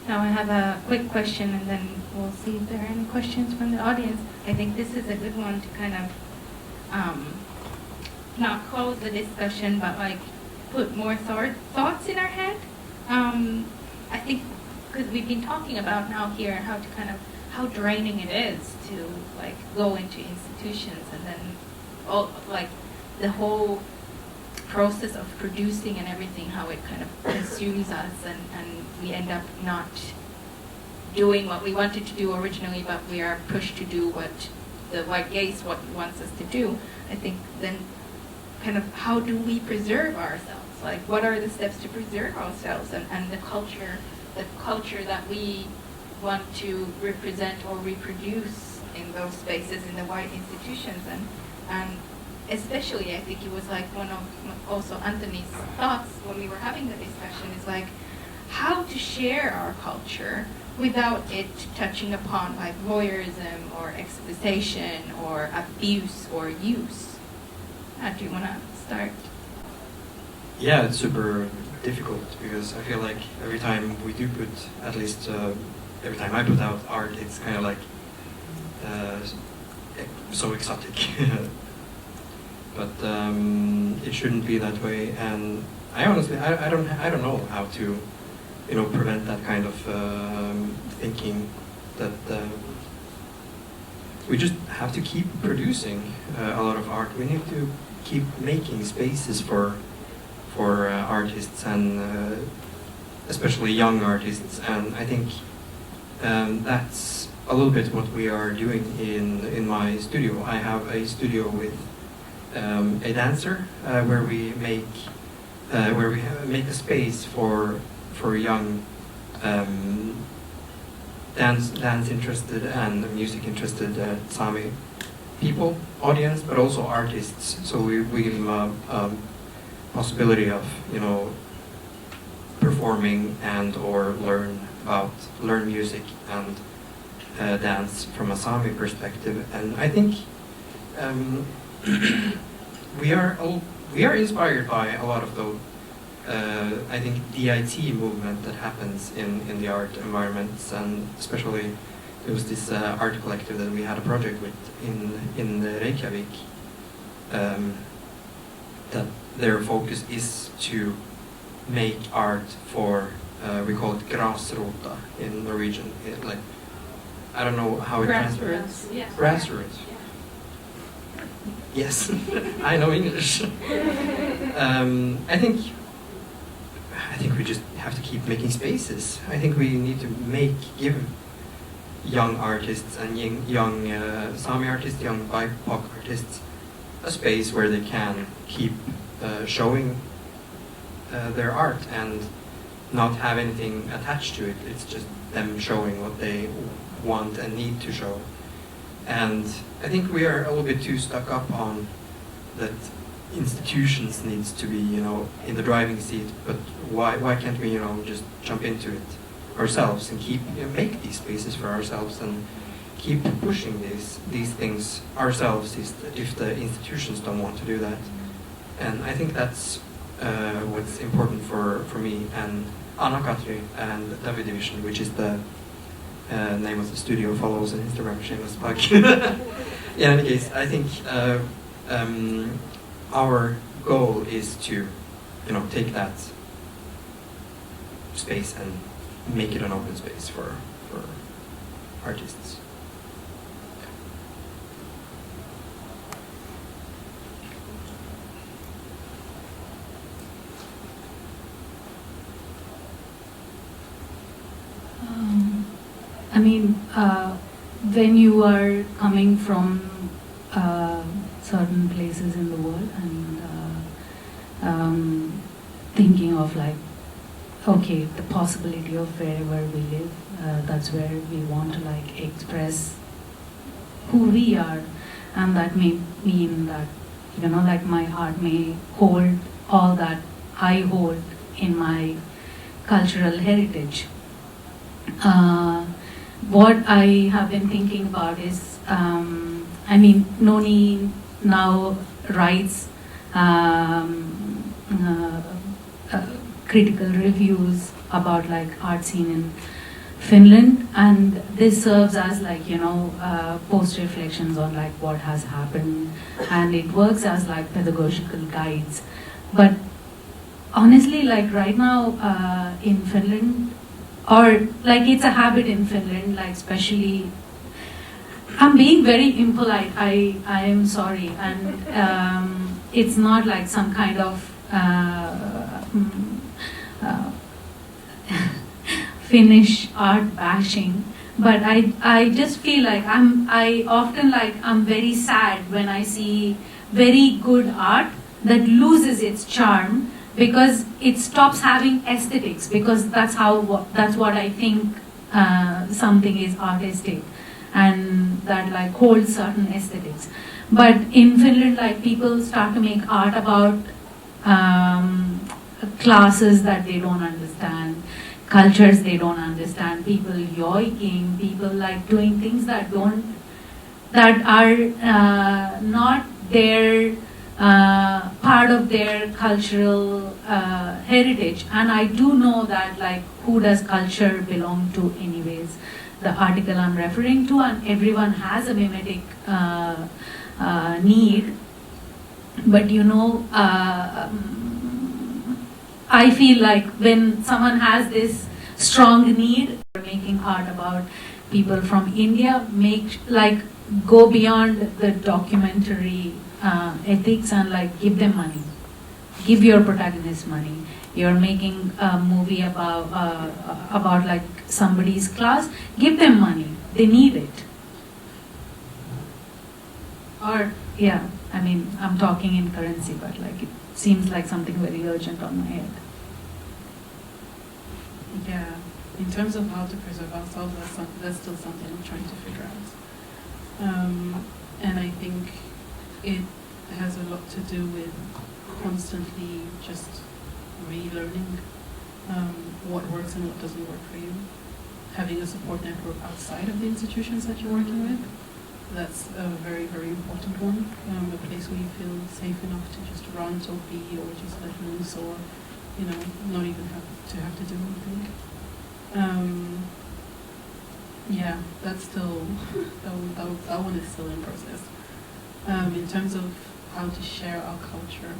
Now I have a quick question, and then we'll see if there are any questions from the audience. I think this is a good one to kind of not close the discussion, but like put more thoughts in our head. I think because we've been talking about now here how to kind of how draining it is to like go into institutions, and then all like the whole process of producing and everything, how it kind of consumes us, and we end up not doing what we wanted to do originally, but we are pushed to do what the white gaze wants us to do. I think then kind of how do we preserve ourselves? Like what are the steps to preserve ourselves and the culture that we want to represent or reproduce in those spaces in the white institutions, and especially I think it was like one of also Antoni's thoughts when we were having the discussion is like how to share our culture without it touching upon like voyeurism or exploitation or abuse or use. Do you want to start? Yeah, it's super difficult because I feel like every time we do put, at least every time I put out art, it's kind of like so exotic. But it shouldn't be that way, and I honestly I don't know how to prevent that kind of thinking. That we just have to keep producing a lot of art. We need to keep making spaces for artists, and especially young artists. And I think that's a little bit what we are doing in my studio. I have a studio with a dancer where we make a space for young dance interested and music interested Sami people, audience, but also artists. So we give them a possibility of performing and or learn music and dance from a Sami perspective. And I think we are inspired by a lot of those. I think DIT movement that happens in the art environments, and especially there was this art collective that we had a project with in Reykjavik. That their focus is to make art for we call it grasrota in Norwegian. Like I don't know how it translates. Yes. Grassroots. Yes, I know English. I think we just have to keep making spaces. I think we need to give young artists and young Sami artists, young BIPOC artists, a space where they can keep showing their art and not have anything attached to it. It's just them showing what they want and need to show. And I think we are a little bit too stuck up on that institutions needs to be, in the driving seat, but why can't we, just jump into it ourselves and keep make these spaces for ourselves and keep pushing these things ourselves if the institutions don't want to do that. And I think that's what's important for me and Anna-Katri and David Division, which is the name of the studio, follows on Instagram, shameless plug. In any case, I think our goal is to, take that space and make it an open space for artists. When you are coming from certain places in the world and thinking of okay, the possibility of wherever we live, that's where we want to express who we are, and that may mean that, you know, like my art may hold all that I hold in my cultural heritage. What I have been thinking about is, I mean, Noni now writes critical reviews about like art scene in Finland, and this serves as like, you know, post reflections on like what has happened, and it works as like pedagogical guides. But honestly, like right now in Finland, or like it's a habit in Finland, like especially, I'm being very impolite, I am sorry, and it's not like some kind of Finnish art bashing, but I just feel like I'm very sad when I see very good art that loses its charm because it stops having aesthetics, because that's what I think something is artistic, and that like holds certain aesthetics. But in Finland, like people start to make art about classes that they don't understand, cultures they don't understand, people yoiking, people like doing things that are not their part of their cultural heritage. And I do know that like who does culture belong to anyways, the article I'm referring to, and everyone has a mimetic need. But you know, I feel like when someone has this strong need for making art about people from India, go beyond the documentary ethics and like give them money, give your protagonist money. You're making a movie about like somebody's class, give them money, they need it. Or yeah, I mean, I'm talking in currency, but like it seems like something very urgent on my head. Yeah, in terms of how to preserve ourselves, that's still something I'm trying to figure out. And I think it has a lot to do with constantly just relearning what works and what doesn't work for you. Having a support network outside of the institutions that you're working with, that's a very, very important one. A place where you feel safe enough to just rant or be, or just let loose, or not even have to do anything. Yeah, that's still that one is still in process. In terms of how to share our culture,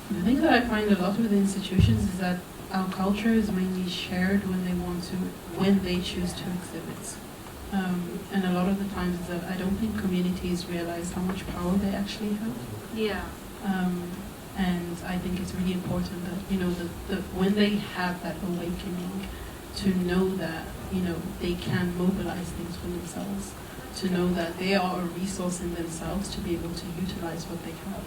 the thing that I find a lot with the institutions is that our culture is mainly shared when they choose to exhibit. And a lot of the times is that I don't think communities realize how much power they actually have. Yeah. And I think it's really important that when they have that awakening, to know that they can mobilize things for themselves, to know that they are a resource in themselves to be able to utilize what they have.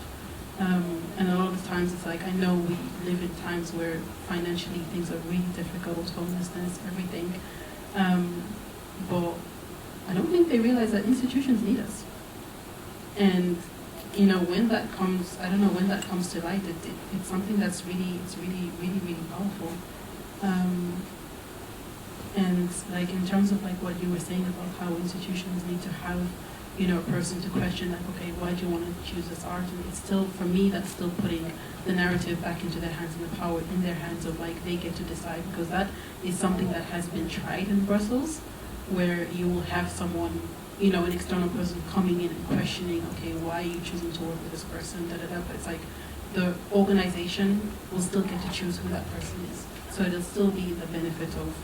And a lot of times it's like, I know we live in times where financially things are really difficult, homelessness, everything. But I don't think they realize that institutions need us. And when that comes, I don't know, when that comes to light, it's something that's really powerful. And like in terms of like what you were saying about how institutions need to have, a person to question like, okay, why do you want to choose this art? And it's still, for me, that's still putting the narrative back into their hands and the power in their hands of like, they get to decide, because that is something that has been tried in Brussels, where you will have someone, an external person coming in and questioning, okay, why are you choosing to work with this person, But it's like the organization will still get to choose who that person is. So it'll still be the benefit of,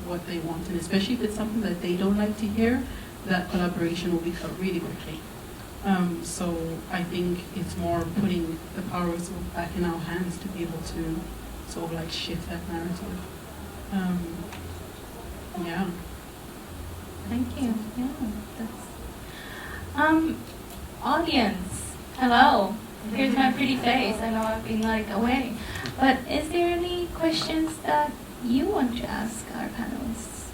what they want. And especially if it's something that they don't like to hear, that collaboration will be cut really quickly. So I think it's more putting the power back in our hands to be able to sort of like shift that narrative. Yeah. Thank you. Yeah, that's audience. Hello. Here's my pretty face. I know I've been like away. But is there any questions that you want to ask our panelists?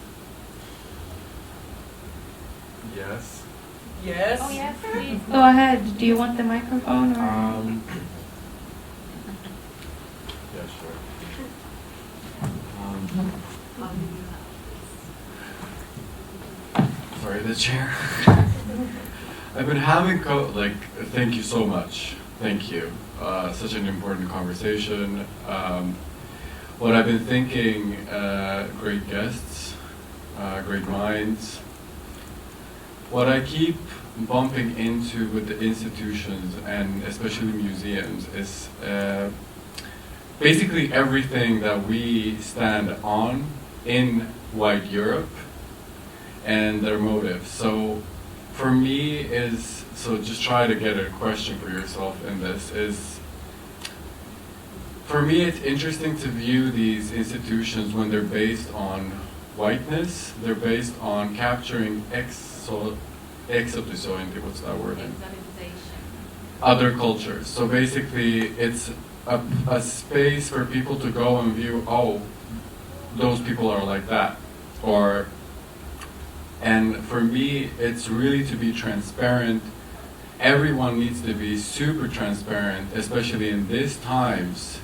Yes. Yes. Oh, yes, please. Go ahead. Do you want the microphone or? Yeah, sure. Sorry, the chair. I've been having thank you so much. Thank you. Such an important conversation. What I've been thinking, great guests, great minds. What I keep bumping into with the institutions and especially museums is basically everything that we stand on in white Europe and their motives. So for me just try to get a question for yourself in this is, for me it's interesting to view these institutions when they're based on whiteness, they're based on capturing what's that word? Other cultures. So basically it's a space for people to go and view, oh, those people are like that. And for me, it's really to be transparent. Everyone needs to be super transparent, especially in these times,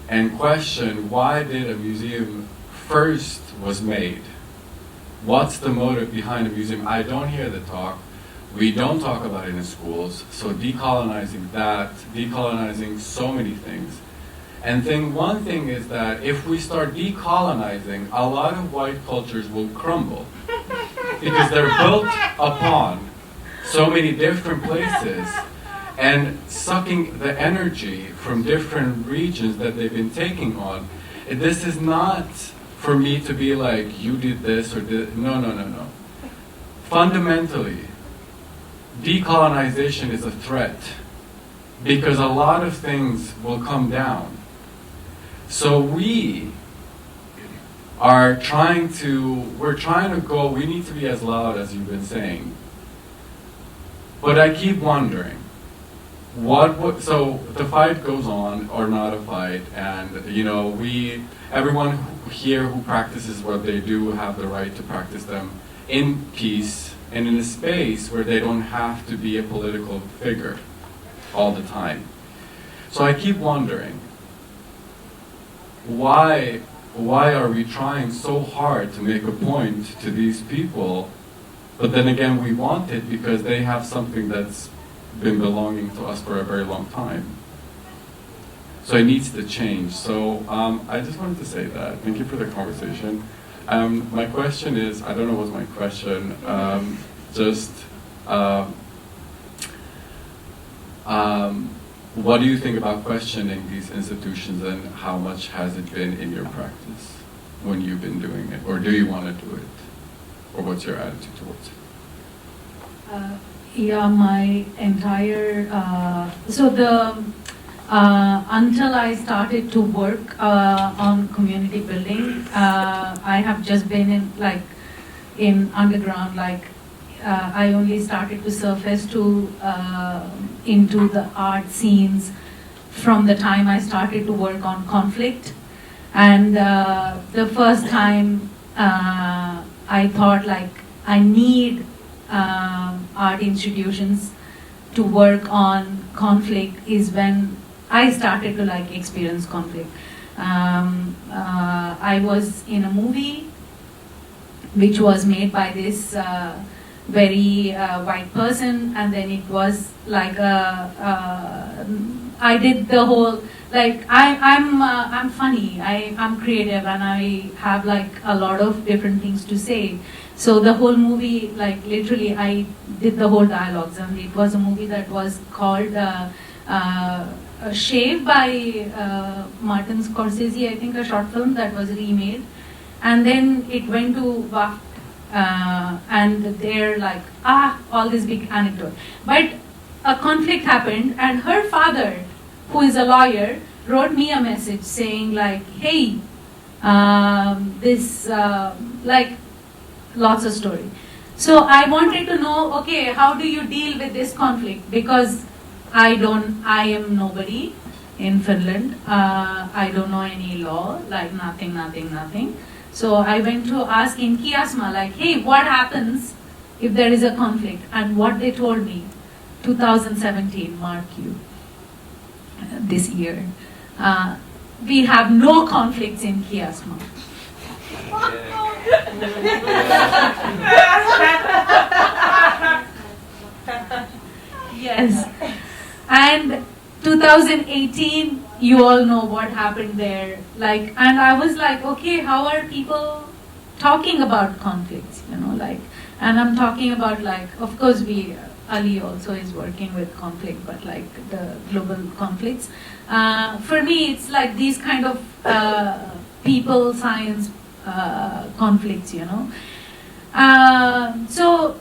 and question, why did a museum first was made? What's the motive behind a museum? I don't hear the talk. We don't talk about it in schools. So decolonizing that, decolonizing so many things. And one thing is that if we start decolonizing, a lot of white cultures will crumble because they're built upon so many different places and sucking the energy from different regions that they've been taking on. This is not for me to be like, you did this or did, no. Fundamentally, decolonization is a threat because a lot of things will come down. So we are we're trying to go, we need to be as loud as you've been saying. But I keep wondering, so the fight goes on, or not a fight, and everyone here who practices what they do have the right to practice them in peace and in a space where they don't have to be a political figure all the time. So I keep wondering, why are we trying so hard to make a point to these people, but then again we want it because they have something that's been belonging to us for a very long time. So it needs to change. So I just wanted to say that. Thank you for the conversation. My question is, I don't know what's my question, what do you think about questioning these institutions, and how much has it been in your practice when you've been doing it? Or do you want to do it? Or what's your attitude towards it? My entire, until I started to work on community building, I have just been in underground, I only started to surface into the art scenes from the time I started to work on conflict. And the first time I thought I need art institutions to work on conflict is when I started to experience conflict. I was in a movie which was made by this very white person, and then it was I did the whole I'm funny, I'm creative, and I have a lot of different things to say. So the whole movie, literally, I did the whole dialogues, and it was a movie that was called Shave by Martin Scorsese, I think, a short film that was remade, and then it went to WAFT, and they're all this big anecdote. But a conflict happened, and her father, who is a lawyer, wrote me a message saying hey, lots of story. So I wanted to know, okay, how do you deal with this conflict? Because I am nobody. in Finland. I don't know any law, like nothing. So I went to ask in Kiasma, like, hey, what happens if there is a conflict? And what they told me, 2017, mark you, this year, we have no conflicts in Kiasma. Yes. And 2018, you all know what happened there. Like, and I was like, okay, how are people talking about conflicts? You know, like, and I'm talking about, like, of course Ali also is working with conflict, but like the global conflicts. For me, it's like these kind of people science conflicts, you know. So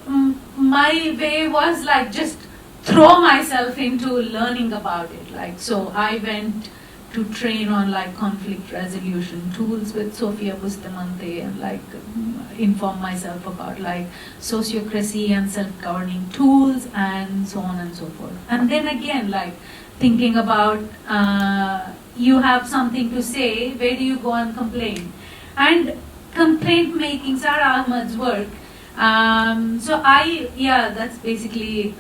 my way was like just throw myself into learning about it. Like, so I went to train on like conflict resolution tools with Sofia Bustamante and like inform myself about like sociocracy and self-governing tools and so on and so forth. And then again, like thinking about you have something to say, where do you go and complain? And complaint making, Sarah Ahmad's work. So that's basically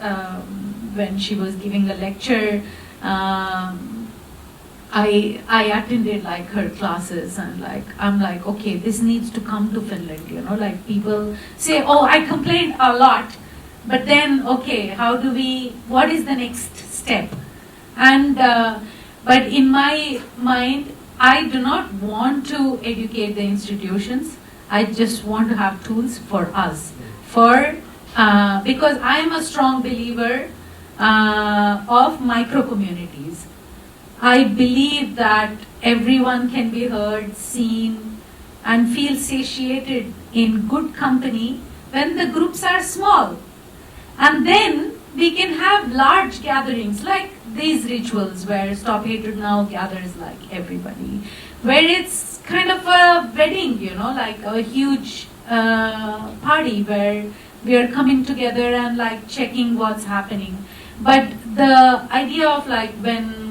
when she was giving a lecture. I attended like her classes and like I'm like, okay, this needs to come to Finland, you know, like people say, oh, I complained a lot, but then okay, what is the next step? And but in my mind, I do not want to educate the institutions. I just want to have tools for us, because I am a strong believer of micro communities. I believe that everyone can be heard, seen, and feel satiated in good company when the groups are small. And then we can have large gatherings like these rituals where Stop Hatred Now gathers like everybody, where it's kind of a wedding, you know, like a huge party where we are coming together and like checking what's happening. But the idea of like when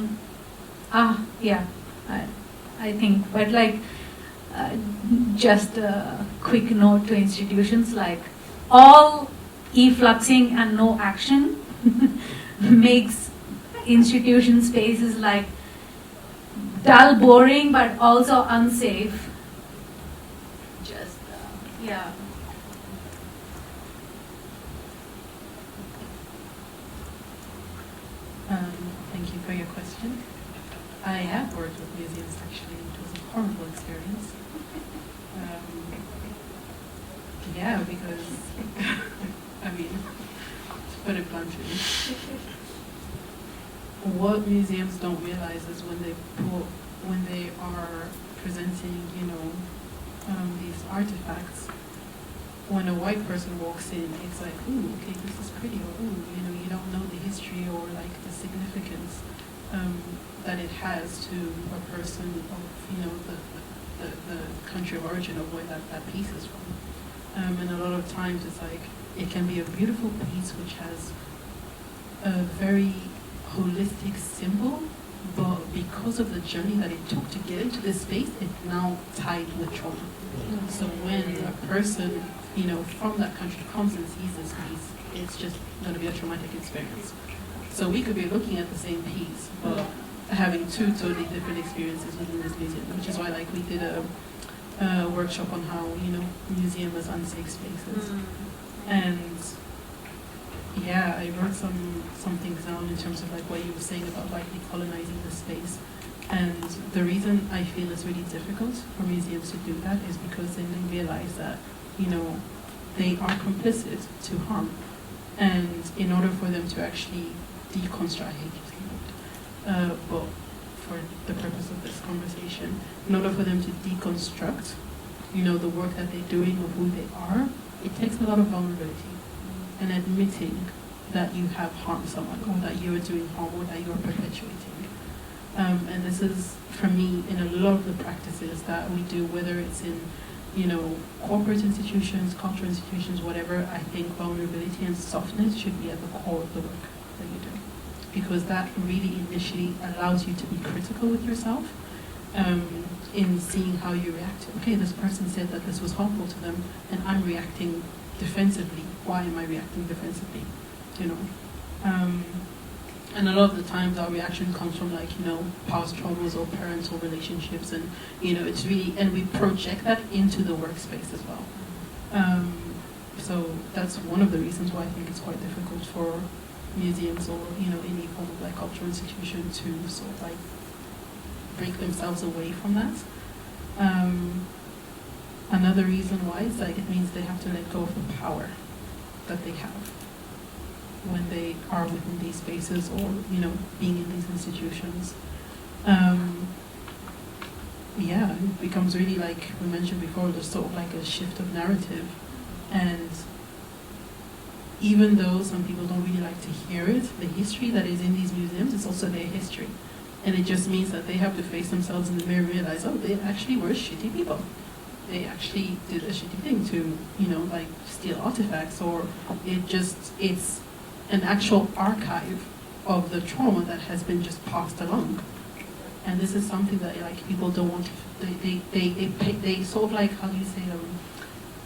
I think, but like just a quick note to institutions, like all effluxing and no action makes institution spaces like dull, boring, but also unsafe. Just, Thank you for your question. I have worked with museums actually. It was a horrible experience. Because, I mean, to put it bluntly, what museums don't realize is when they are presenting, you know, these artifacts, when a white person walks in, it's like, ooh, okay, this is pretty, or ooh, you know, you don't know the history or like the significance that it has to a person of, you know, the country of origin of where that piece is from. And a lot of times it's like, it can be a beautiful piece which has a very holistic symbol, but because of the journey that it took to get into this space, it's now tied with trauma. So when a person, you know, from that country comes and sees this piece, it's just going to be a traumatic experience. So we could be looking at the same piece, but having two totally different experiences within this museum, which is why like we did a workshop on how, you know, museum as unsafe spaces. And yeah, I wrote some things down in terms of like what you were saying about like decolonizing the space. And the reason I feel it's really difficult for museums to do that is because then they realize that, you know, they are complicit to harm. And in order for them to actually deconstruct, I hate using that, but for the purpose of this conversation, in order for them to deconstruct, you know, the work that they're doing of who they are, it takes a lot of vulnerability and admitting that you have harmed someone, or that you're doing harm, or that you're perpetuating. And this is, for me, in a lot of the practices that we do, whether it's in, you know, corporate institutions, cultural institutions, whatever, I think vulnerability and softness should be at the core of the work that you do. because that really initially allows you to be critical with yourself in seeing how you react. Okay, this person said that this was harmful to them, and I'm reacting defensively. Why am I reacting defensively? You know, and a lot of the times our reaction comes from like, you know, past traumas or parental relationships, and you know, it's really, and we project that into the workspace as well. So that's one of the reasons why I think it's quite difficult for museums or, you know, any form of like cultural institution to sort of like break themselves away from that. Another reason why is like it means they have to let go of the power that they have when they are within these spaces or, you know, being in these institutions. Yeah, it becomes really, like we mentioned before, there's sort of like a shift of narrative. And even though some people don't really like to hear it, the history that is in these museums is also their history. And it just means that they have to face themselves in the mirror and realize, oh, they actually were shitty people. They actually did a shitty thing to, you know, like steal artifacts, or it's an actual archive of the trauma that has been just passed along. And this is something that like people don't want to, they sort of like, how do you say,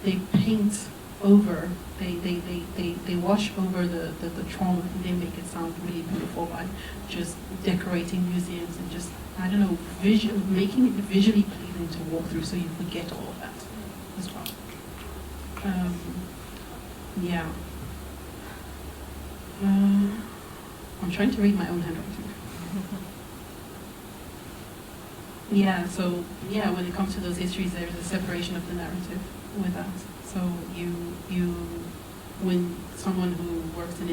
they paint over, they wash over the trauma, and they make it sound really beautiful by just decorating museums and just, I don't know, making it visually pleasing to walk through, so you forget all of that as well. Yeah. I'm trying to read my own handwriting. Yeah, so yeah, when it comes to those histories, there's a separation of the narrative with that. So when someone who works in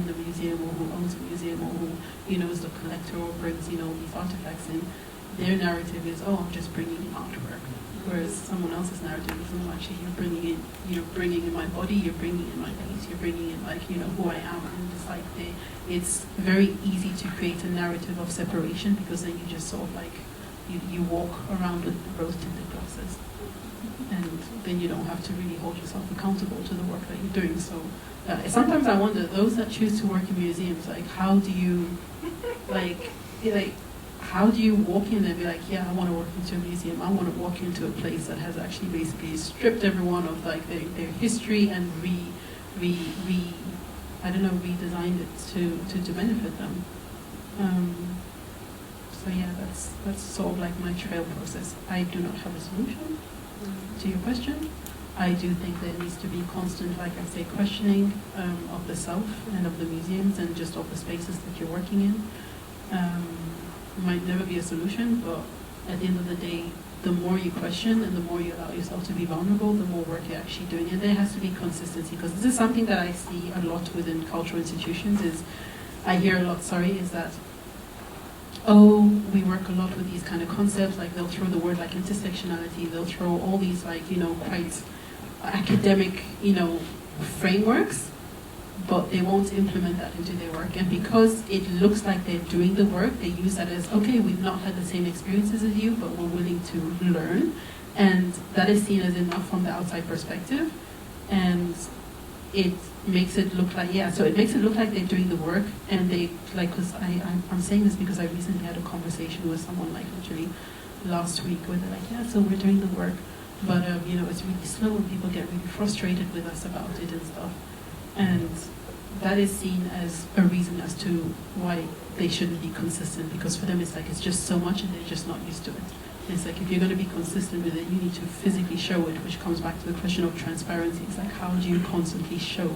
the museum, or who owns a museum, or who, you know, is the collector or brings, you know, these artifacts in, their narrative is, oh, I'm just bringing in artwork. Whereas someone else's narrative is, no, actually you're bringing in my body, you're bringing in my face, you're bringing in, like, you know, who I am. And it's like it's very easy to create a narrative of separation, because then you just sort of like, you walk around with rose-tinted glasses, and then you don't have to really hold yourself accountable to the work that you're doing. So sometimes I wonder, those that choose to work in museums, like, how do you how do you walk in there and be like, yeah, I want to work into a museum, I want to walk into a place that has actually basically stripped everyone of like their history and redesigned it to benefit them. So yeah, that's sort of like my trail process. I do not have a solution to your question. I do think there needs to be constant, like I say, questioning of the self and of the museums and just of the spaces that you're working in. Might never be a solution, but at the end of the day, the more you question and the more you allow yourself to be vulnerable, the more work you're actually doing. And there has to be consistency, because this is something that I see a lot within cultural institutions. I hear a lot, is that, oh, we work a lot with these kind of concepts, like they'll throw the word like intersectionality, they'll throw all these like, you know, quite academic, you know, frameworks, but they won't implement that into their work. And because it looks like they're doing the work, they use that as, okay, we've not had the same experiences as you, but we're willing to learn. And that is seen as enough from the outside perspective. And it makes it look like, so it makes it look like they're doing the work, and they, like, because I'm saying this because I recently had a conversation with someone, like, literally last week, where they're like, so we're doing the work, but, you know, it's really slow, and people get really frustrated with us about it and stuff. And that is seen as a reason as to why they shouldn't be consistent, because for them it's like, it's just so much, and they're just not used to it. It's like, if you're going to be consistent with it, you need to physically show it, which comes back to the question of transparency. It's like, how do you constantly show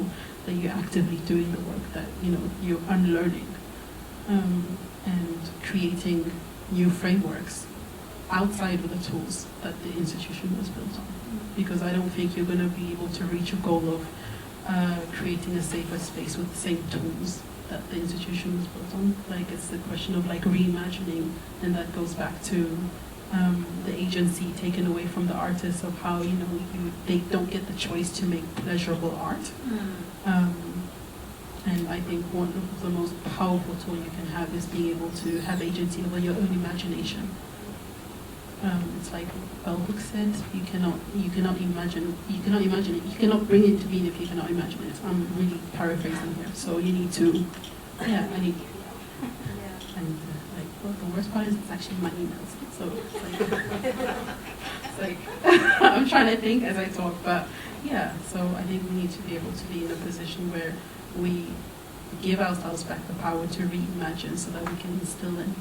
that you're actively doing the work, that, you know, you're unlearning and creating new frameworks outside of the tools that the institution was built on? Because I don't think you're going to be able to reach a goal of creating a safer space with the same tools that the institution was built on. Like, it's the question of like reimagining, and that goes back to the agency taken away from the artists, of how, you know, they don't get the choice to make pleasurable art. And I think one of the most powerful tools you can have is being able to have agency over your own imagination. It's like Bell Hooks said, you cannot imagine it. You cannot bring it to being if you cannot imagine it. I'm really paraphrasing here. So you need to, worst part is it's actually my emails. So it's like I'm trying to think as I talk, but yeah. So I think we need to be able to be in a position where we give ourselves back the power to reimagine, so that we can instill and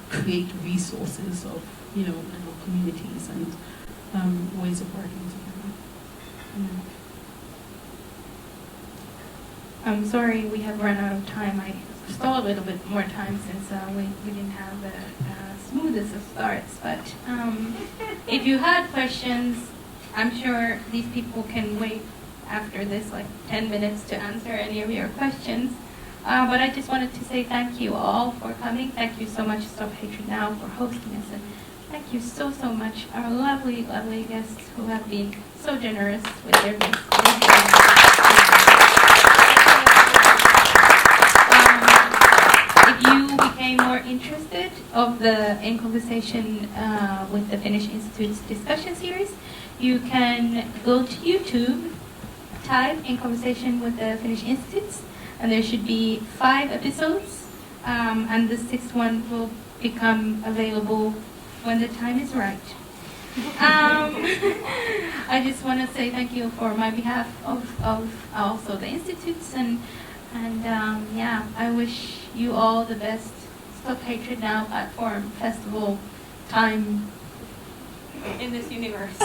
create resources of little communities and ways of working together. Yeah. I'm sorry we have run out of time. I stole a little bit more time since we didn't have the smoothest of starts. But if you had questions, I'm sure these people can wait after this, like 10 minutes, to answer any of your questions. But I just wanted to say thank you all for coming. Thank you so much, Stop Hatred Now, for hosting us. And thank you so much, our lovely, lovely guests who have been so generous with their gifts. If you became more interested in conversation with the Finnish Institute's discussion series, you can go to YouTube, type in conversation with the Finnish Institutes, and there should be 5 episodes, and the 6th one will become available when the time is right. I just want to say thank you for my behalf of also the institutes, and yeah, I wish you all the best Stop Hatred Now platform festival time in this universe.